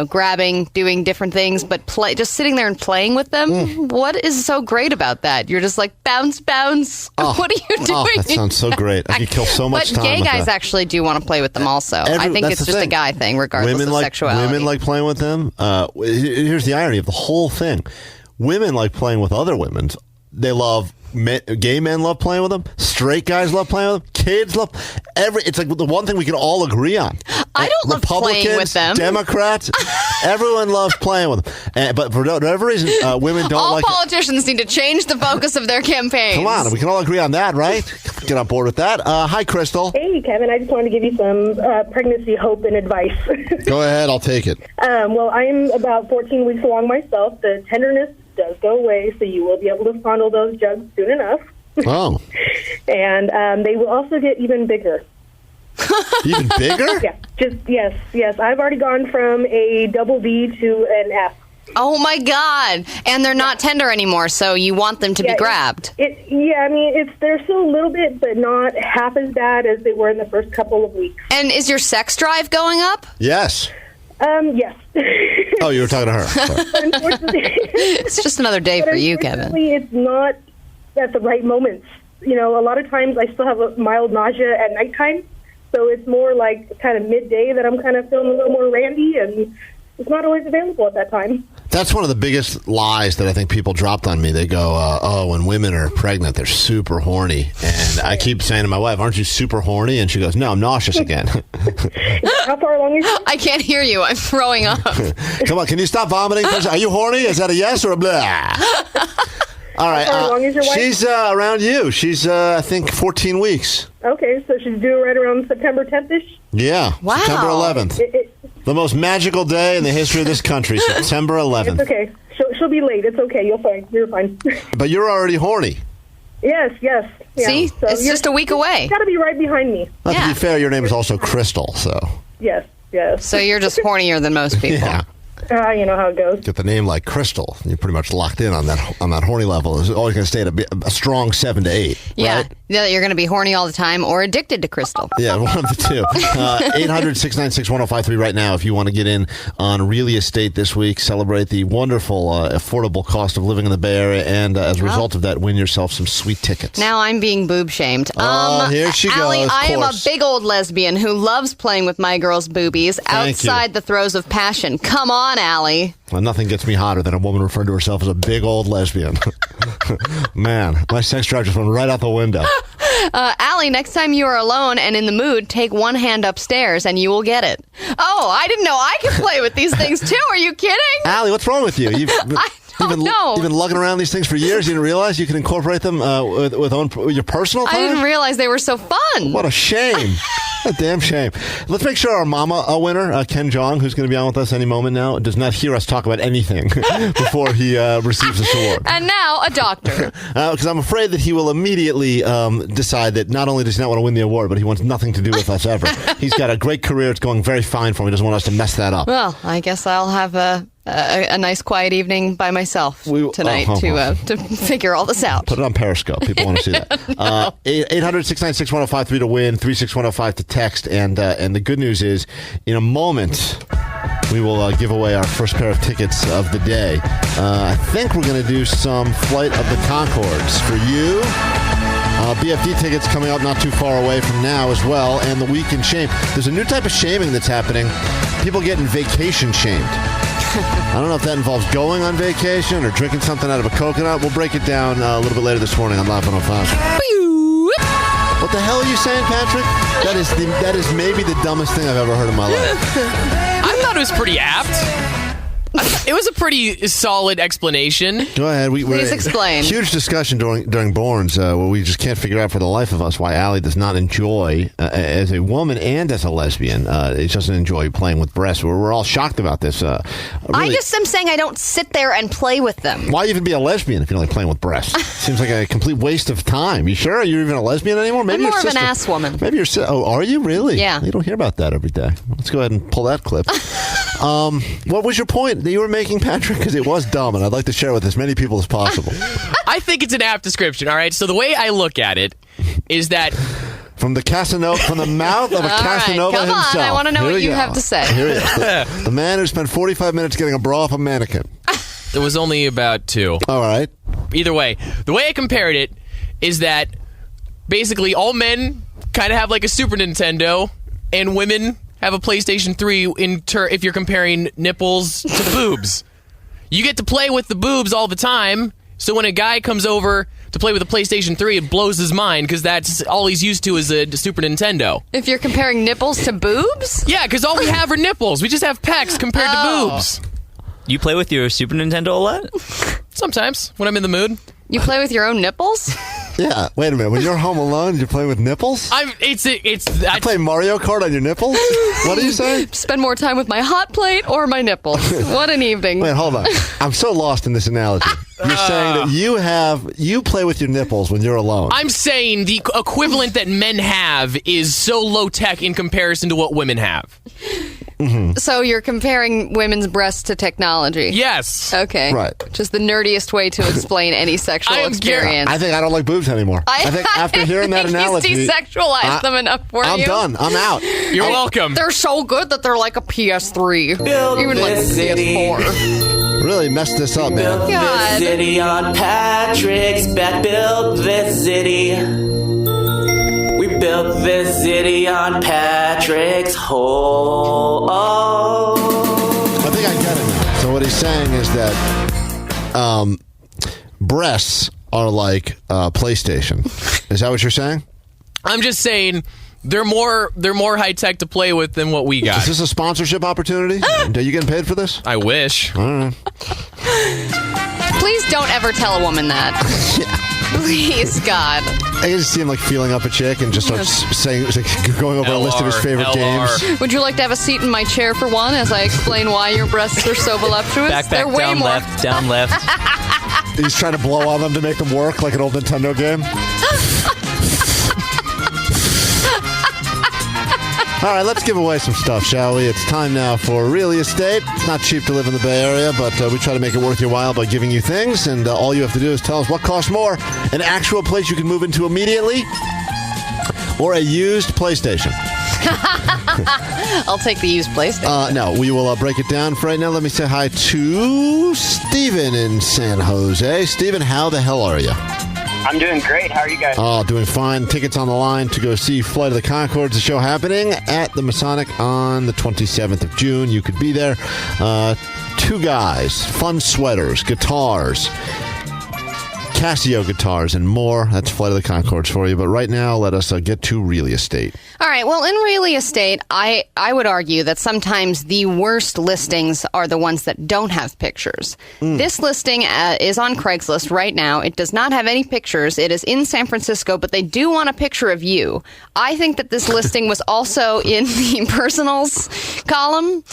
grabbing, doing different things, but just sitting there and playing with them. What is so great about that? You're just like, bounce, bounce. What are you doing? Oh, that sounds so great. I could kill so much time. But gay guys actually do want to play with them also. I think it's just a guy thing, regardless of sexuality. Women like playing with them. Here's the irony of the whole thing. Women like playing with other women. They love gay men love playing with them. Straight guys love playing with them. Kids love it's like the one thing we can all agree on. I don't love playing with them. Democrats, everyone loves playing with them. But for whatever reason, women don't all like. All politicians need to change the focus of their campaigns. Come on, we can all agree on that, right? Get on board with that. Hi, Crystal. Hey, Kevin. I just wanted to give you some pregnancy hope and advice. Go ahead. I'll take it. Well, I'm about 14 weeks along myself. The tenderness does go away, so you will be able to fondle those jugs soon enough. Oh. And they will also get even bigger. Even bigger? Yeah. Yes. I've already gone from a double B to an F. Oh, my God. And they're not tender anymore, so you want them to be grabbed. They're still a little bit, but not half as bad as they were in the first couple of weeks. And is your sex drive going up? Yes. Yes. Oh, you were talking to her. Unfortunately. It's just another day for you, Kevin. It's not at the right moments. A lot of times I still have a mild nausea at nighttime, so it's more like kind of midday that I'm kind of feeling a little more randy, and it's not always available at that time. That's one of the biggest lies that I think people dropped on me. They go, when women are pregnant, they're super horny. And I keep saying to my wife, aren't you super horny? And she goes, no, I'm nauseous again. How far along are you? I can't hear you. I'm throwing up. Come on, can you stop vomiting? Are you horny? Is that a yes or a blah? All right. How long is your wife? She's around you. She's, I think, 14 weeks. Okay, so she's due right around September 10th-ish? Yeah. Wow. September 11th. The most magical day in the history of this country, September 11th. It's okay. She'll be late. It's okay. You're fine. But you're already horny. Yes. Yeah. See? So it's just a week away. You've got to be right behind me. To be fair, your name is also Crystal, so. Yes. So you're just hornier than most people. Yeah. You know how it goes. Get the name like Crystal. You're pretty much locked in on that horny level. It's always going to stay at a strong 7 to 8. Yeah. Right? Yeah, you're going to be horny all the time or addicted to Crystal. Yeah, one of the two. 800-696-1053 right now if you want to get in on Really Estate this week. Celebrate the wonderful, affordable cost of living in the Bay Area. And as a result of that, win yourself some sweet tickets. Now I'm being boob shamed. Here she goes. Allie, I am a big old lesbian who loves playing with my girls' boobies outside the throes of passion. Come on, Allie. Well, nothing gets me hotter than a woman referring to herself as a big old lesbian. Man, my sex drive just went right out the window. Allie, next time you are alone and in the mood, take one hand upstairs and you will get it. Oh, I didn't know I could play with these things too. Are you kidding? Allie, what's wrong with you? You've been lugging around these things for years. You didn't realize you can incorporate them with your personal time? I didn't realize they were so fun. What a shame. A damn shame. Let's make sure our mama winner, Ken Jong, who's going to be on with us any moment now, does not hear us talk about anything before he receives this award. And now a doctor. Because I'm afraid that he will immediately decide that not only does he not want to win the award, but he wants nothing to do with us ever. He's got a great career. It's going very fine for him. He doesn't want us to mess that up. Well, I guess I'll have a nice quiet evening by myself tonight to figure all this out. Put it on Periscope. People want to see that. 800-696-1053 to win, 36105 to text. And the good news is, in a moment, we will give away our first pair of tickets of the day. I think we're going to do some Flight of the Conchords for you. BFD tickets coming up not too far away from now as well. And the Week in Shame. There's a new type of shaming that's happening. People getting vacation shamed. I don't know if that involves going on vacation or drinking something out of a coconut. We'll break it down a little bit later this morning on Live 105. What the hell are you saying, Patrick? That is maybe the dumbest thing I've ever heard in my life. I thought it was pretty apt. It was a pretty solid explanation. Go ahead. Please explain. Huge discussion during Borns where we just can't figure out for the life of us why Allie does not enjoy, as a woman and as a lesbian, she doesn't enjoy playing with breasts. We're all shocked about this. Really, I just am saying I don't sit there and play with them. Why even be a lesbian if you don't like playing with breasts? Seems like a complete waste of time. You sure? Are you even a lesbian anymore? Maybe I'm more of an ass woman. Maybe you're... Oh, are you really? Yeah. You don't hear about that every day. Let's go ahead and pull that clip. What was your point that you were making, Patrick? Because it was dumb, and I'd like to share it with as many people as possible. I think it's an apt description, all right? So the way I look at it is that... From the mouth of a Casanova come himself. On, I want to know what you have to say. Here he is. The man who spent 45 minutes getting a bra off a mannequin. It was only about 2. All right. Either way, the way I compared it is that basically all men kind of have like a Super Nintendo, and women have a PlayStation 3 if you're comparing nipples to boobs. You get to play with the boobs all the time, so when a guy comes over to play with a PlayStation 3, it blows his mind because that's all he's used to is a Super Nintendo. If you're comparing nipples to boobs? Yeah, because all we have are nipples. We just have pecs compared to boobs. You play with your Super Nintendo a lot? Sometimes, when I'm in the mood. You play with your own nipples? Yeah. Wait a minute. When you're home alone, you're playing with nipples? I play Mario Kart on your nipples? What are you saying? Spend more time with my hot plate or my nipples. What an evening. Wait, hold on. I'm so lost in this analogy. You're saying that you play with your nipples when you're alone. I'm saying the equivalent that men have is so low tech in comparison to what women have. Mm-hmm. So you're comparing women's breasts to technology? Yes. Okay. Right. Just the nerdiest way to explain any sexual experience. I think I don't like boobs anymore. I think after hearing that analogy... You desexualized them enough for you. I'm done. I'm out. You're welcome. They're so good that they're like a PS3. Even like a PS4. Really messed this up, man. God. This city on Patrick's back. Built this city. We built this city on Patrick's hole. I think I get it now. So what he's saying is that breasts are like PlayStation. Is that what you're saying? I'm just saying they're more high tech to play with than what we got. Is this a sponsorship opportunity? Are you getting paid for this? I wish. All right. Please don't ever tell a woman that. Please, God. I can just see him like feeling up a chick and just start saying, going over a list of his favorite games. Would you like to have a seat in my chair for one as I explain why your breasts are so voluptuous? Back, They're way down, more. left, down, left. He's trying to blow on them to make them work like an old Nintendo game. All right, let's give away some stuff, shall we? It's time now for Real Estate. It's not cheap to live in the Bay Area, but we try to make it worth your while by giving you things, and all you have to do is tell us what costs more, an actual place you can move into immediately, or a used PlayStation. I'll take the used PlayStation. No, we will break it down for right now. Let me say hi to Steven in San Jose. Steven, how the hell are you? I'm doing great. How are you guys? Oh, doing fine. Tickets on the line to go see Flight of the Conchords, the show happening at the Masonic on the 27th of June. You could be there. Two guys, fun sweaters, guitars, Casio guitars, and more. That's Flight of the Conchords for you. But right now, let us get to Real Estate. All right. Well, in real estate, I would argue that sometimes the worst listings are the ones that don't have pictures. This listing is on Craigslist right now. It does not have any pictures. It is in San Francisco, but they do want a picture of you. I think that this listing was also in the personals column.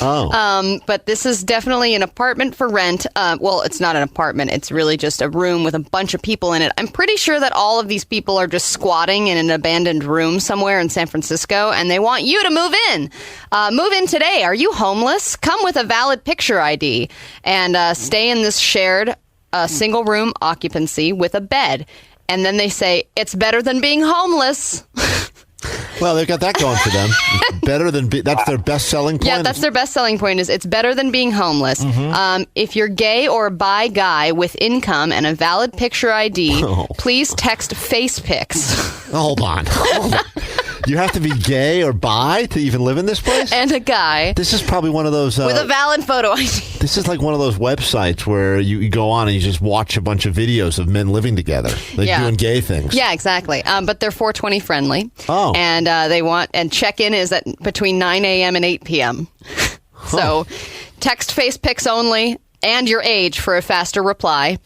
But this is definitely an apartment for rent. Well, it's not an apartment. It's really just a room with a bunch of people in it. I'm pretty sure that all of these people are just squatting in an abandoned room somewhere in San Francisco, and they want you to move in. Move in today. Are you homeless? Come with a valid picture ID and stay in this shared single room occupancy with a bed. And then they say, it's better than being homeless. Well, they've got that going for them. Better than that's their best selling point. Yeah, that's their best selling point. Is it's better than being homeless. If you're gay or bi guy with income and a valid picture ID, please text face pics. Hold on. You have to be gay or bi to even live in this place? And a guy. This is probably one of those... with a valid photo ID. This is like one of those websites where you go on and you just watch a bunch of videos of men living together. Like doing gay things. Yeah, exactly. But they're 420 friendly. Oh. And they want... And check-in is at between 9 a.m. and 8 p.m. So text face pics only and your age for a faster reply.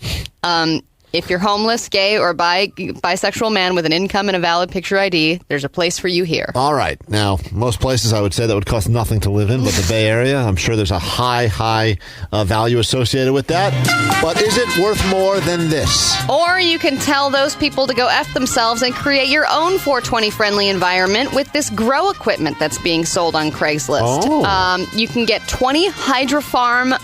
If you're homeless, gay, or bisexual man with an income and a valid picture ID, there's a place for you here. All right. Now, most places I would say that would cost nothing to live in, but the Bay Area, I'm sure there's a high value associated with that. But is it worth more than this? Or you can tell those people to go F themselves and create your own 420-friendly environment with this grow equipment that's being sold on Craigslist. You can get 20 Hydrofarm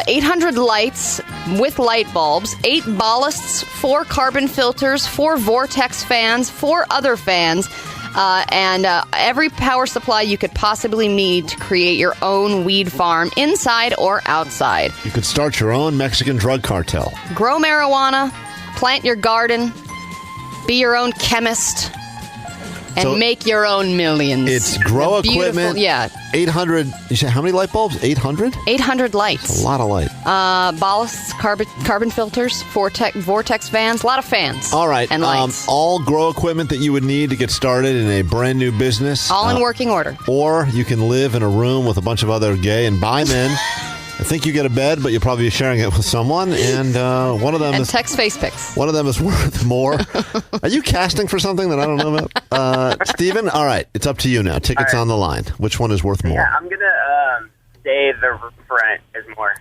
800 lights with light bulbs, 8 ballasts, 4 carbon filters, 4 vortex fans, 4 other fans, and every power supply you could possibly need to create your own weed farm inside or outside. You could start your own Mexican drug cartel. Grow marijuana, plant your garden, be your own chemist, and make your own millions. It's grow equipment. Yeah. 800. You say how many light bulbs? 800? 800 lights. That's a lot of light. Ballasts, carbon filters, vortex fans, a lot of fans. All right. And lights. All grow equipment that you would need to get started in a brand new business. All in working order. Or you can live in a room with a bunch of other gay and bi men. I think you get a bed, but you'll probably be sharing it with someone, and one of them and is text face pics. One of them is worth more. Are you casting for something that I don't know about? Steven, all right, it's up to you now. Tickets on the line. Which one is worth more? Yeah, I'm gonna say the room for rent is more.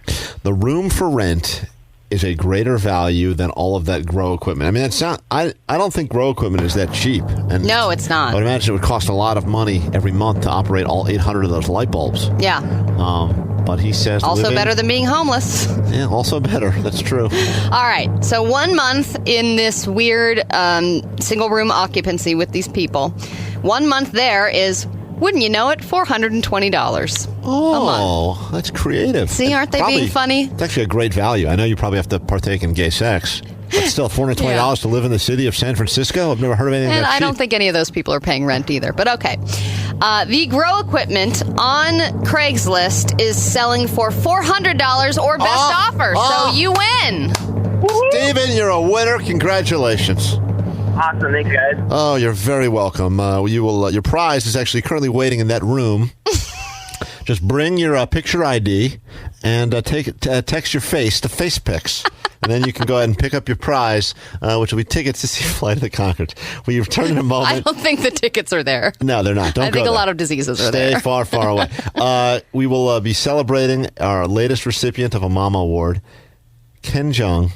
The room for rent is a greater value than all of that grow equipment. I mean, it's not. I don't think grow equipment is that cheap. And no, it's not. I would imagine it would cost a lot of money every month to operate all 800 of those light bulbs. Yeah. But he says also better than being homeless. Yeah, also better. That's true. All right. So 1 month in this weird single room occupancy with these people. 1 month there is, wouldn't you know it, $420 a month. That's creative. See, aren't they being funny? It's actually a great value. I know you probably have to partake in gay sex. But still, $420 to live in the city of San Francisco? I've never heard of anything and that cheap. I don't think any of those people are paying rent either, but okay. The grow equipment on Craigslist is selling for $400 or best offer, so you win. Steven, you're a winner. Congratulations. Awesome. Thanks, guys. Oh, you're very welcome. You will. Your prize is actually currently waiting in that room. Just bring your picture ID and text your face to face pics. And then you can go ahead and pick up your prize, which will be tickets to see Flight of the Conchords. We return in a moment. I don't think the tickets are there. No, they're not. Don't go I think there. a lot of diseases are there. Stay far, far away. We will be celebrating our latest recipient of a Mama Award, Ken Jeong.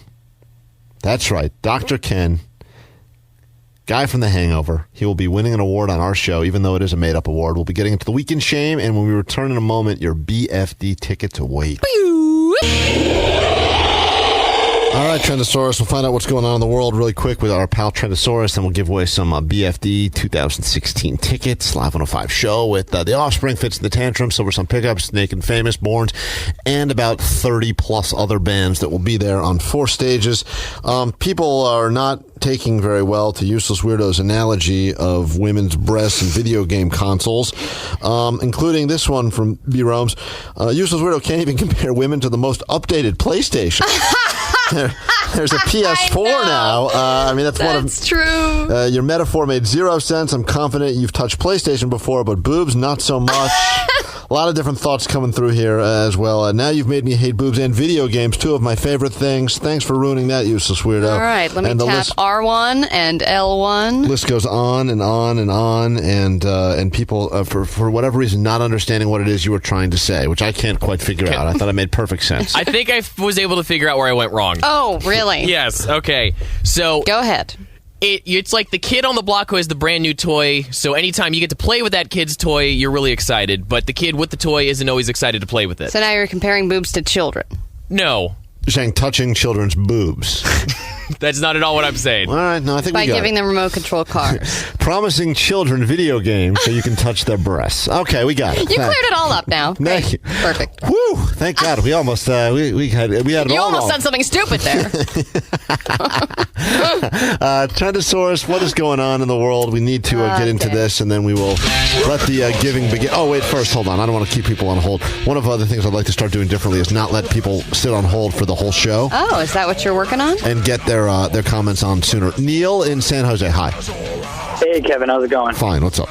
That's right, Dr. Ken. Guy from The Hangover. He will be winning an award on our show, even though it is a made-up award. We'll be getting into the Weekend Shame, and when we return in a moment, your BFD tickets await. All right, Trendosaurus, we'll find out what's going on in the world really quick with our pal Trendosaurus, and we'll give away some BFD 2016 tickets, Live 105 show with The Offspring, Fits in the Tantrum, Silver Sun Pickups, Naked and Famous, Borns, and about 30-plus other bands that will be there on 4 stages. People are not taking very well to Useless Weirdo's analogy of women's breasts and video game consoles, including this one from B. Rome's. Useless Weirdo can't even compare women to the most updated PlayStation. There's a PS4 now. That's true. Your metaphor made 0 sense. I'm confident you've touched PlayStation before, but boobs, not so much. A lot of different thoughts coming through here as well. Now you've made me hate boobs and video games, 2 of my favorite things. Thanks for ruining that, Useless Weirdo. All right, let me tap R1 and L1. List goes on and on and on, and people, for whatever reason, not understanding what it is you were trying to say, which I can't quite figure out. I thought it made perfect sense. I think I was able to figure out where I went wrong. Oh, really? Yes, okay. So go ahead. It's like the kid on the block who has the brand new toy, so anytime you get to play with that kid's toy, you're really excited, but the kid with the toy isn't always excited to play with it. So now you're comparing boobs to children. No. You're saying touching children's boobs. That's not at all what I'm saying. All right, no, I think by we got giving it. them remote control cars. Promising children video games so you can touch their breasts. Okay, we got it. You cleared it all up now. Thank you. Perfect. Woo! Thank God, we almost we had it You all almost wrong. said something stupid there. Trendosaurus, what is going on in the world? We need to get into this, and then we will let the giving begin. Oh, wait, first, hold on. I don't want to keep people on hold. One of the other things I'd like to start doing differently is not let people sit on hold for the whole show. Oh, is that what you're working on? And get their comments on sooner. Neil in San Jose, hi. Hey, Kevin, how's it going? Fine, what's up?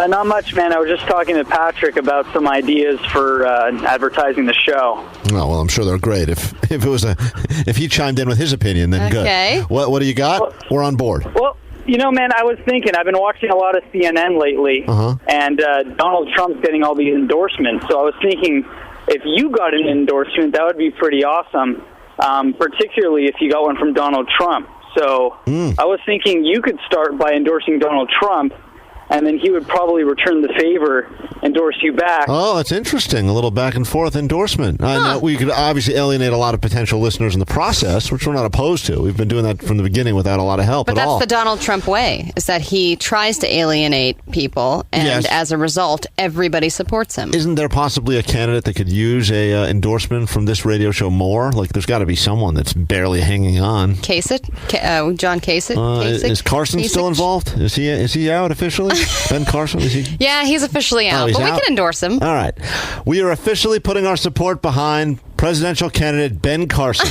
Not much, man. I was just talking to Patrick about some ideas for advertising the show. Oh, well, I'm sure they're great. If he chimed in with his opinion, then okay. Good. What do you got? Well, we're on board. Well, man, I was thinking, I've been watching a lot of CNN lately, and Donald Trump's getting all these endorsements. So I was thinking, if you got an endorsement, that would be pretty awesome, particularly if you got one from Donald Trump. So I was thinking you could start by endorsing Donald Trump, and then he would probably return the favor, endorse you back. Oh, that's interesting. A little back and forth endorsement. I know we could obviously alienate a lot of potential listeners in the process, which we're not opposed to. We've been doing that from the beginning without a lot of help but at all. But that's the Donald Trump way, is that he tries to alienate people, and as a result, everybody supports him. Isn't there possibly a candidate that could use a endorsement from this radio show more? Like, there's got to be someone that's barely hanging on. Kasich? John Kasich? Kasich? Is Carson still involved? Is he out officially? Ben Carson, is he? Yeah, he's officially out, he's but out? we can endorse him. All right. We are officially putting our support behind presidential candidate Ben Carson.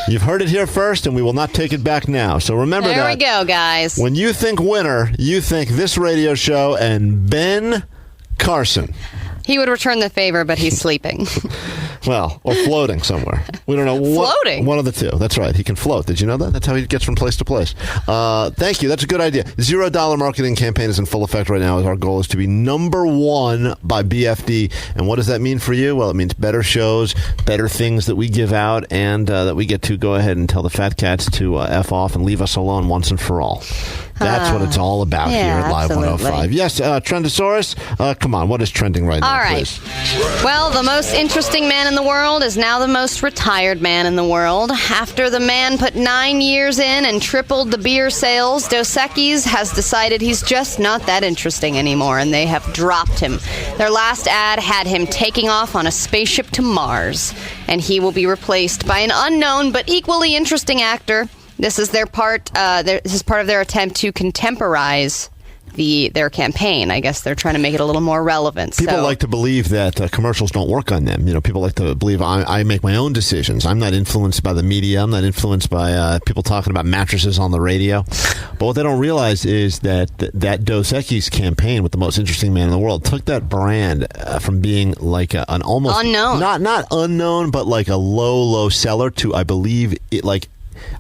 You've heard it here first, and we will not take it back now. So remember that. There we go, guys. When you think winner, you think this radio show and Ben Carson. He would return the favor, but he's sleeping. Well, or floating somewhere. We don't know. Floating? One of the two. That's right. He can float. Did you know that? That's how he gets from place to place. Thank you. That's a good idea. $0 marketing campaign is in full effect right now. Our goal is to be #1 by BFD. And what does that mean for you? Well, it means better shows, better things that we give out, and that we get to go ahead and tell the fat cats to F off and leave us alone once and for all. That's what it's all about here at Live 105. Yes, Trendosaurus, come on. What is trending right now, all right. please? Well, the most interesting man in the world is now the most retired man in the world. After the man put 9 years in and tripled the beer sales, Dos Equis has decided he's just not that interesting anymore, and they have dropped him. Their last ad had him taking off on a spaceship to Mars, and he will be replaced by an unknown but equally interesting actor. This is part of their attempt to contemporize their campaign. I guess they're trying to make it a little more relevant. People like to believe that commercials don't work on them. You know, people like to believe I make my own decisions. I'm not influenced by the media. I'm not influenced by people talking about mattresses on the radio. But what they don't realize is that Dos Equis campaign with the most interesting man in the world took that brand from being like an almost unknown, not unknown, but like a low seller to, I believe, it like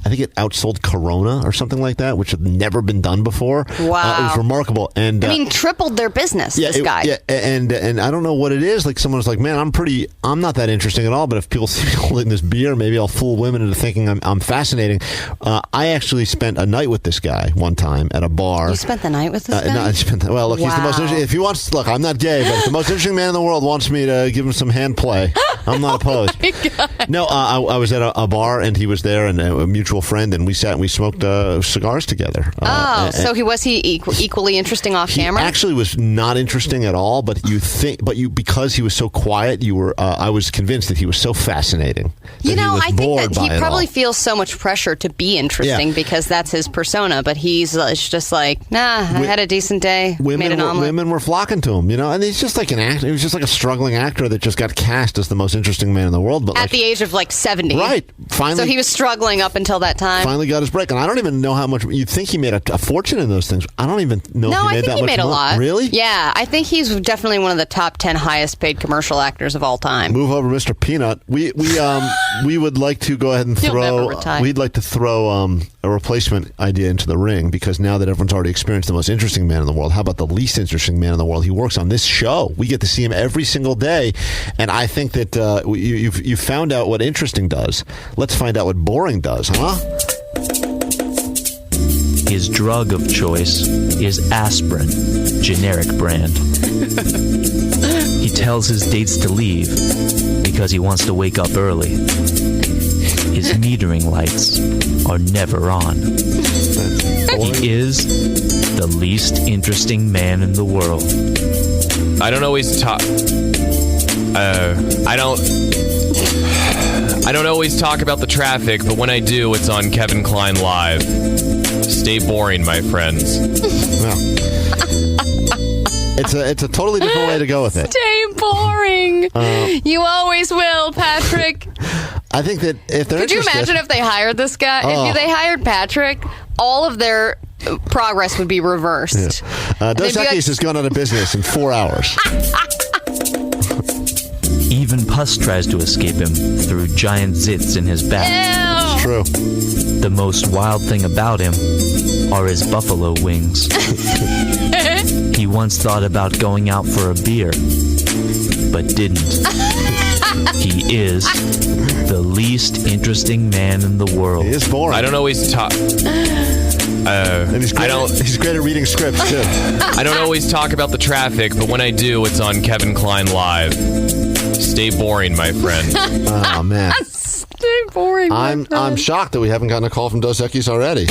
I think it outsold Corona or something like that, which had never been done before. Wow. It was remarkable. And I mean, tripled their business, this guy. Yeah, and I don't know what it is. Like, someone's like, man, I'm not that interesting at all, but if people see me holding this beer, maybe I'll fool women into thinking I'm fascinating. I actually spent a night with this guy one time at a bar. You spent the night with this guy? No, I spent well, look, he's the most interesting. If he wants, look, I'm not gay, but if the most interesting man in the world wants me to give him some hand play, I'm not opposed. No, I was at a bar, and he was there, and a mutual friend, and we sat and we smoked cigars together. So was he equally interesting off camera? He actually was not interesting at all, but because he was so quiet, I was convinced that he was so fascinating. I think that he probably feels so much pressure to be interesting because that's his persona, but he's just like, nah, I had a decent day, made an omelet. Women were flocking to him, and he's just like an actor. He was just like a struggling actor that just got cast as the most interesting man in the world. But at the age of 70. Right. Finally. So he was struggling up until that time. Finally got his break. And I don't even know how much. You'd think he made a fortune in those things. I don't even know if he made that much. No, I think he made a lot. Really? Yeah. I think he's definitely one of the top 10 highest paid commercial actors of all time. Move over, Mr. Peanut. We would like to go ahead and we'd like to throw a replacement idea into the ring, because now that everyone's already experienced the most interesting man in the world, how about the least interesting man in the world? He works on this show. We get to see him every single day, and I think that you've found out what interesting does. Let's find out what boring does, huh? His drug of choice is aspirin, generic brand. He tells his dates to leave because he wants to wake up early. His metering lights are never on. He is the least interesting man in the world. I don't always talk. I don't always talk about the traffic, but when I do, it's on Kevin Klein Live. Stay boring, my friends. Well, it's a totally different way to go with it. Stay boring. You always will, Patrick. I think that if they're Could you imagine if they hired this guy? If they hired Patrick, all of their progress would be reversed. Yeah. Dos Equis has gone out of business in 4 hours. Even pus tries to escape him through giant zits in his back. Ew. It's true. The most wild thing about him are his buffalo wings. He once thought about going out for a beer, but didn't. He is the least interesting man in the world. He is boring. I don't always talk. And he's great at reading scripts, too. I don't always talk about the traffic, but when I do, it's on Kevin Klein Live. Stay boring, my friend. Oh, man. Stay boring, my friend. I'm shocked that we haven't gotten a call from Dos Equis already.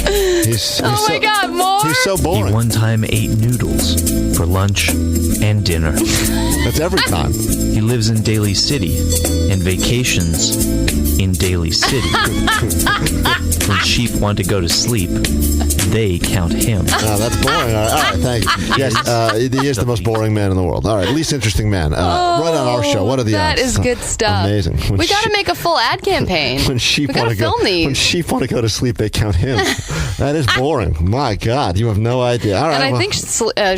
Oh my God, more? He's so boring. He one time ate noodles for lunch and dinner. That's every time. He lives in Daly City and vacations in Daly City. When sheep want to go to sleep, they count him. Oh, that's boring. All right, thank you. Yes, he is the most boring man in the world. All right, least interesting man. Right on our show. What are the odds? That is good stuff. Amazing. We got to make a full ad campaign. When sheep want to go to sleep, they count him. That is boring. My God, you have no idea. All right. And I think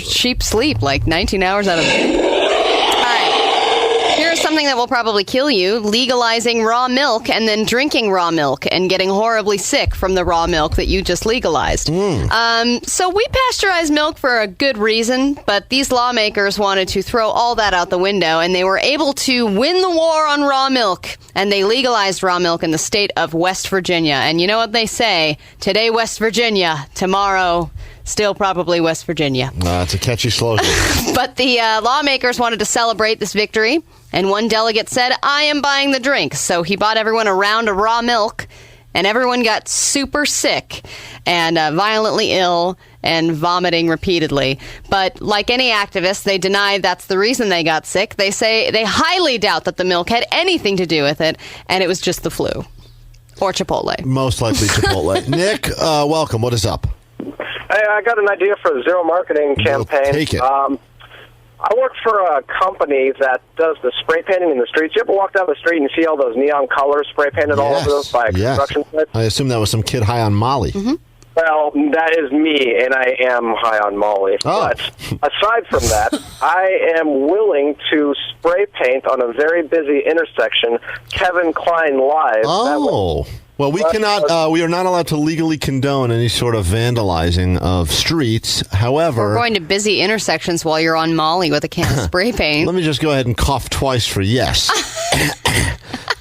sheep sleep like 19 hours out of the day. Here's something that will probably kill you: legalizing raw milk and then drinking raw milk and getting horribly sick from the raw milk that you just legalized. So we pasteurize milk for a good reason, but these lawmakers wanted to throw all that out the window, and they were able to win the war on raw milk, and they legalized raw milk in the state of West Virginia. And you know what they say? Today, West Virginia. Tomorrow, still probably West Virginia. It's a catchy slogan. But the lawmakers wanted to celebrate this victory, and one delegate said, I am buying the drink. So he bought everyone a round of raw milk, and everyone got super sick and violently ill and vomiting repeatedly. But like any activist, they deny that's the reason they got sick. They say they highly doubt that the milk had anything to do with it, and it was just the flu. Or Chipotle. Most likely Chipotle. Nick, welcome. What is up? Hey, I got an idea for a zero marketing campaign. Take it. I work for a company that does the spray painting in the streets. You ever walk down the street and see all those neon colors spray painted all over those by construction sites? I assume that was some kid high on Molly. Mm-hmm. Well, that is me, and I am high on Molly. Oh. But aside from that, I am willing to spray paint on a very busy intersection Kevin Klein live. Oh. Well, we cannot. We are not allowed to legally condone any sort of vandalizing of streets. However, We're going to busy intersections while you're on Molly with a can of spray paint. let me just go ahead and cough twice for yes.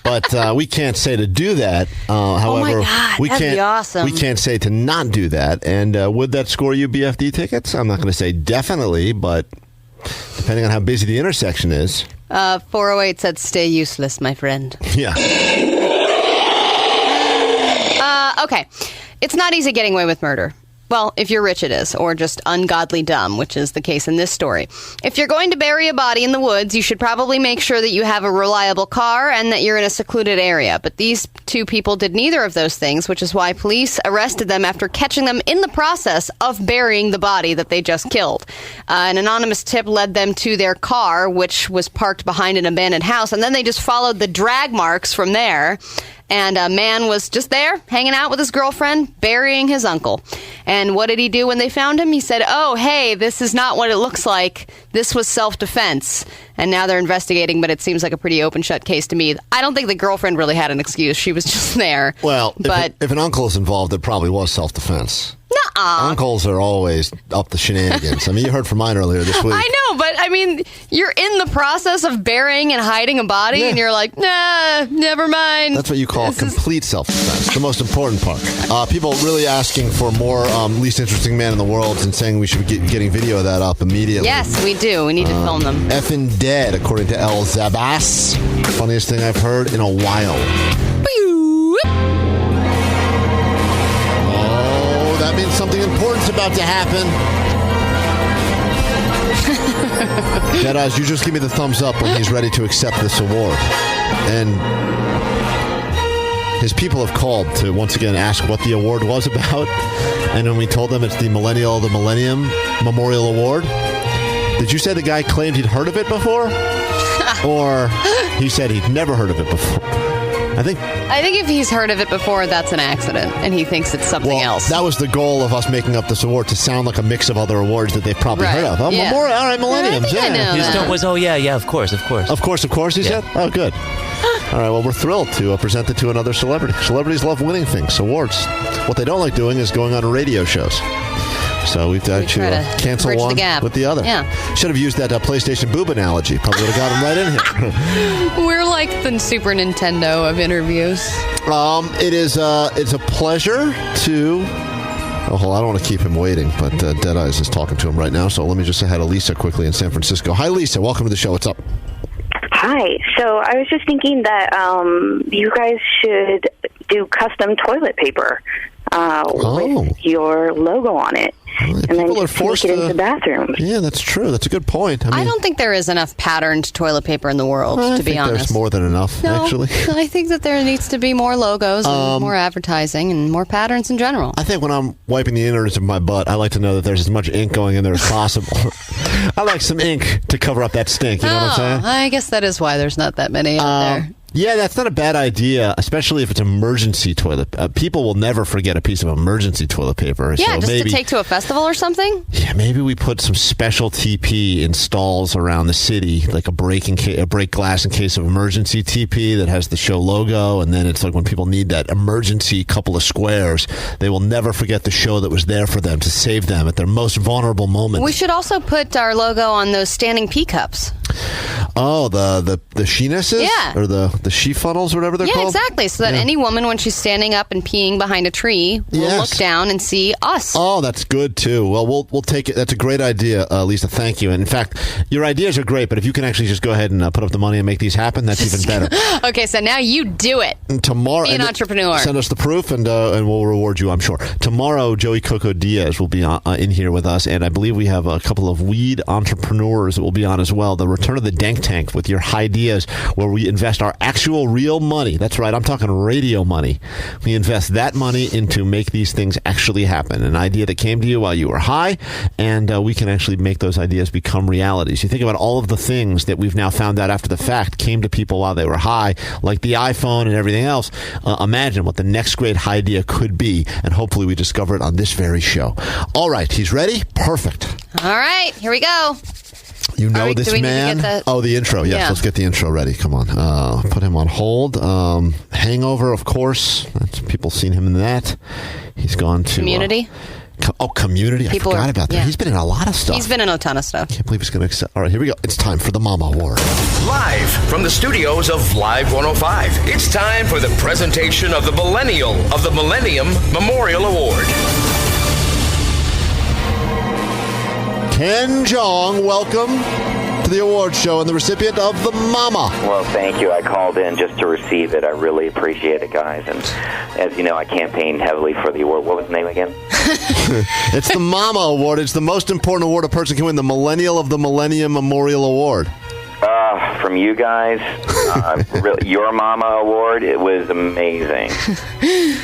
But we can't say to do that. However, God, we that'd can't. be awesome. We can't say to not do that. And would that score you BFD tickets? I'm not going to say definitely, but depending on how busy the intersection is. 408 said, "Stay useless, my friend." Yeah. Okay. It's not easy getting away with murder. Well, if you're rich, it is, or just ungodly dumb, which is the case in this story. If you're going to bury a body in the woods, you should probably make sure that you have a reliable car and that you're in a secluded area. But these two people did neither of those things, which is why police arrested them after catching them in the process of burying the body that they just killed. An anonymous tip led them to their car, which was parked behind an abandoned house, and then they just followed the drag marks from there. And a man was just there, hanging out with his girlfriend, burying his uncle. And what did he do when they found him? He said, "Oh, hey, this is not what it looks like. This was self-defense." And now they're investigating, but it seems like a pretty open-shut case to me. I don't think the girlfriend really had an excuse. She was just there. Well, but if an uncle is involved, it probably was self-defense. nuh-uh. Uncles are always up to shenanigans. I mean, you heard from mine earlier this week. I know, but I mean, you're in the process of burying and hiding a body, and you're like, nah, never mind. That's what you call complete self-defense, the most important part. People really asking for more least interesting man in the world and saying we should be getting video of that up immediately. Yes, we do. We need to film them. Effing dead, according to El Zabas. Funniest thing I've heard in a while. Oh, that means something important's about to happen. Deadass, you just give me the thumbs up when he's ready to accept this award. And his people have called to once again ask what the award was about. And when we told them it's the Millennial of the Millennium Memorial Award, did you say the guy claimed he'd heard of it before? Or he said he'd never heard of it before? I think if he's heard of it before, that's an accident, and he thinks it's something else. That was the goal of us making up this award, to sound like a mix of other awards that they've probably heard of. Oh, yeah. Memorial, all right, Millenniums, I know His that. tone was, of course. Of course, he said? Oh, good. All right, well, we're thrilled to present it to another celebrity. Celebrities love winning things, awards. What they don't like doing is going on radio shows. So we've got to cancel bridge the one gap. with the other. Yeah. Should have used that PlayStation boob analogy. Probably would have got him right in here. We're like the Super Nintendo of interviews. It's a pleasure to... Oh, hold on, I don't want to keep him waiting, but Deadeyes is talking to him right now, so let me just say hi to Lisa quickly in San Francisco. Hi, Lisa. Welcome to the show. What's up? Hi. So I was just thinking that you guys should do custom toilet paper with your logo on it. And then just make it into bathrooms. Yeah, that's true. That's a good point. I don't think there is enough patterned toilet paper in the world, to be honest. There's more than enough, actually. I think that there needs to be more logos and more advertising and more patterns in general. I think when I'm wiping the innards of my butt, I like to know that there's as much ink going in there as possible. I like some ink to cover up that stink, you know what I'm saying? I guess that is why there's not that many out there. Yeah, that's not a bad idea, especially if it's emergency toilet. People will never forget a piece of emergency toilet paper. Yeah, so just maybe, to take to a festival or something? Yeah, maybe we put some special TP in stalls around the city, like a break glass in case of emergency TP that has the show logo, and then it's like when people need that emergency couple of squares, they will never forget the show that was there for them to save them at their most vulnerable moment. We should also put our logo on those standing pee cups. Oh, the she-nesses? Yeah. Or the she funnels or whatever they're called? Yeah, exactly. So that any woman, when she's standing up and peeing behind a tree, will look down and see us. Oh, that's good, too. Well, we'll take it. That's a great idea, Lisa. Thank you. And in fact, your ideas are great, but if you can actually just go ahead and put up the money and make these happen, that's even better. Okay, so now you do it. And tomorrow, be an entrepreneur. Send us the proof, and we'll reward you, I'm sure. Tomorrow, Joey Coco Diaz will be in here with us, and I believe we have a couple of weed entrepreneurs that will be on as well. The return of the Dank tank with your ideas, where we invest our actual real money. That's right, I'm talking radio money. We invest that money into make these things actually happen. An idea that came to you while you were high, and we can actually make those ideas become realities. You think about all of the things that we've now found out after the fact came to people while they were high, like the iPhone and everything else. Imagine what the next great idea could be, and hopefully we discover it on this very show. All right, he's ready? Perfect. All right, here we go. You know this man? The intro. Yes, let's get the intro ready. Come on. Put him on hold. Hangover, of course. People seen him in that. He's gone to... Community? Community. I forgot about that. Yeah. He's been in a lot of stuff. He's been in a ton of stuff. Can't believe he's going to accept. All right, here we go. It's time for the Mama Award. Live from the studios of Live 105, it's time for the presentation of the Millennial of the Millennium Memorial Award. Ken Jeong, welcome to the award show and the recipient of the Mama. Well, thank you. I called in just to receive it. I really appreciate it, guys. And as you know, I campaigned heavily for the award. What was the name again? It's the Mama Award. It's the most important award a person can win, the Millennial of the Millennium Memorial Award. From you guys, your Mama Award, it was amazing.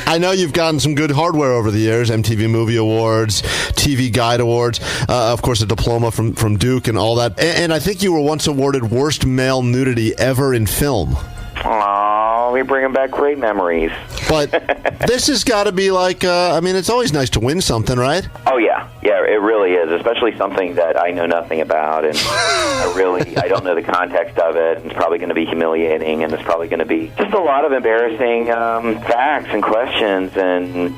I know you've gotten some good hardware over the years, MTV Movie Awards, TV Guide Awards, of course a diploma from Duke and all that. And I think you were once awarded Worst Male Nudity Ever in Film. Oh, we're bringing back great memories. But this has got to be like, it's always nice to win something, right? Oh, yeah. Yeah, it really is, especially something that I know nothing about, and I don't know the context of it, and it's probably going to be humiliating, and it's probably going to be just a lot of embarrassing facts and questions, and,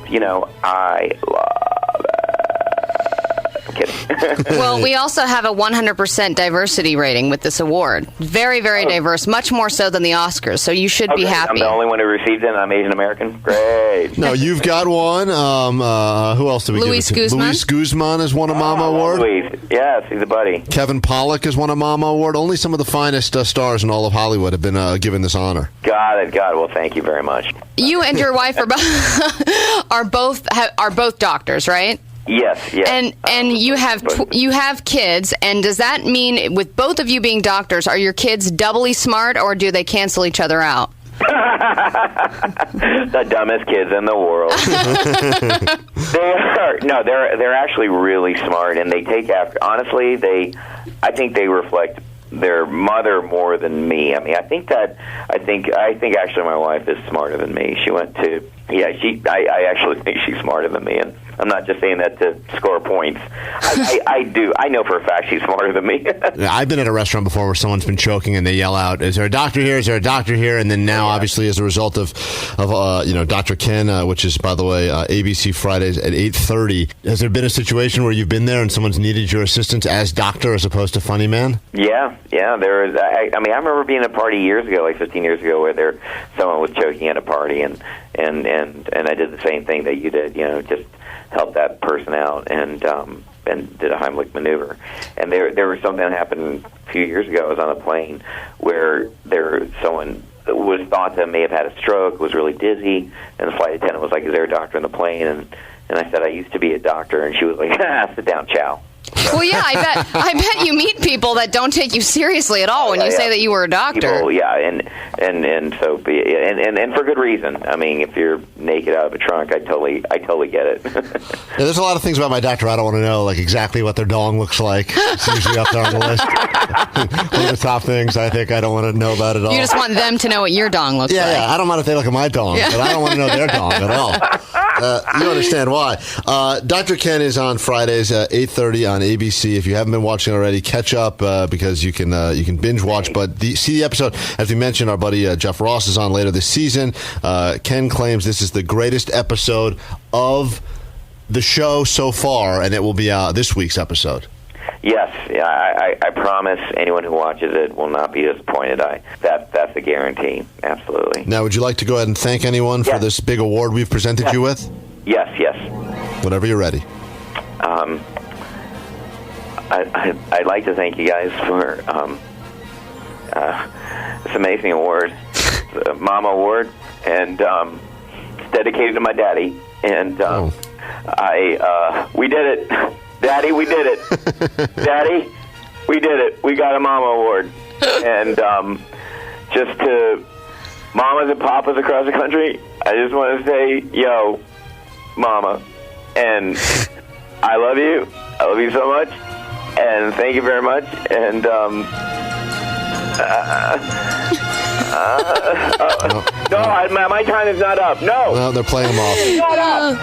I love it. I'm kidding. Well, we also have a 100% diversity rating with this award. Very, very diverse, much more so than the Oscars, so you should be happy. I'm the only one who received it, and I'm Asian American? Great. No, you've got one. Who else did we Luis give it to? Guzman. Luis Guzman has won a Mama Award. Luis. Yes, he's a buddy. Kevin Pollak has won a Mama Award. Only some of the finest stars in all of Hollywood have been given this honor. Got it. Well, thank you very much. You and your wife are both doctors, right? Yes. And you have kids, and does that mean with both of you being doctors, are your kids doubly smart, or do they cancel each other out? The dumbest kids in the world. They're actually really smart, and they take after. Honestly, I think they reflect their mother more than me. I think actually my wife is smarter than me. She went to I actually think she's smarter than me, and I'm not just saying that to score points. I do. I know for a fact she's smarter than me. I've been at a restaurant before where someone's been choking and they yell out, "Is there a doctor here? Is there a doctor here?" And then now, obviously, as a result of Dr. Ken, which is, by the way, ABC Fridays at 8:30. Has there been a situation where you've been there and someone's needed your assistance as doctor as opposed to funny man? Yeah. There is. I remember being at a party years ago, like 15 years ago, where someone was choking at a party, and I did the same thing that you did. Just help that person out and did a Heimlich maneuver. And there was something that happened a few years ago. I was on a plane where someone was thought to may have had a stroke, was really dizzy, and the flight attendant was like, "Is there a doctor in the plane?" And I said, "I used to be a doctor," and she was like, "Sit down, ciao." Well, yeah, I bet you meet people that don't take you seriously at all when you say that you were a doctor. People, and for good reason. I mean, if you're naked out of a trunk, I totally get it. There's a lot of things about my doctor I don't want to know, like exactly what their dong looks like. It's usually up there on the list. One of the top things I think I don't want to know about at all. You just want them to know what your dong looks like. Yeah, I don't mind if they look at my dong, but I don't want to know their dong at all. You understand why. Dr. Ken is on Fridays at 8:30 on ABC. If you haven't been watching already, catch up because you can binge watch. But see the episode. As we mentioned, our buddy Jeff Ross is on later this season. Ken claims this is the greatest episode of the show so far, and it will be this week's episode. Yes, I promise anyone who watches it will not be disappointed. That's a guarantee. Absolutely. Now, would you like to go ahead and thank anyone for this big award we've presented you with? Yes. Whenever you're ready. I'd like to thank you guys for this amazing award, the Mama Award, and it's dedicated to my daddy. And we did it. Daddy, we did it. Daddy, we did it. We got a Mama Award. And just to mamas and papas across the country, I just want to say, yo, mama, and I love you. I love you so much, and thank you very much. And my time is not up. No, they're playing them off. It's not up.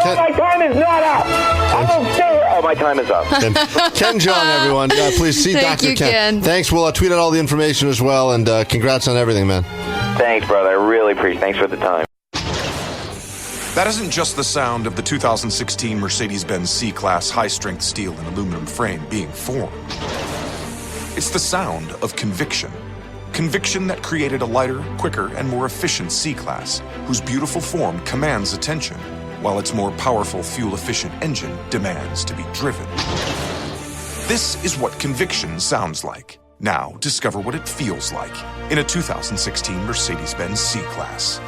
No, my time is not up. I will stay here. Oh, my time is up. And Ken Jeong, everyone. Please see Thank Dr. you, Ken. Thanks. We'll tweet out all the information as well, and congrats on everything, man. Thanks, brother. I really appreciate it. Thanks for the time. That isn't just the sound of the 2016 Mercedes-Benz C-Class high-strength steel and aluminum frame being formed. It's the sound of conviction. Conviction that created a lighter, quicker, and more efficient C-Class, whose beautiful form commands attention, while its more powerful, fuel-efficient engine demands to be driven. This is what conviction sounds like. Now, discover what it feels like in a 2016 Mercedes-Benz C-Class.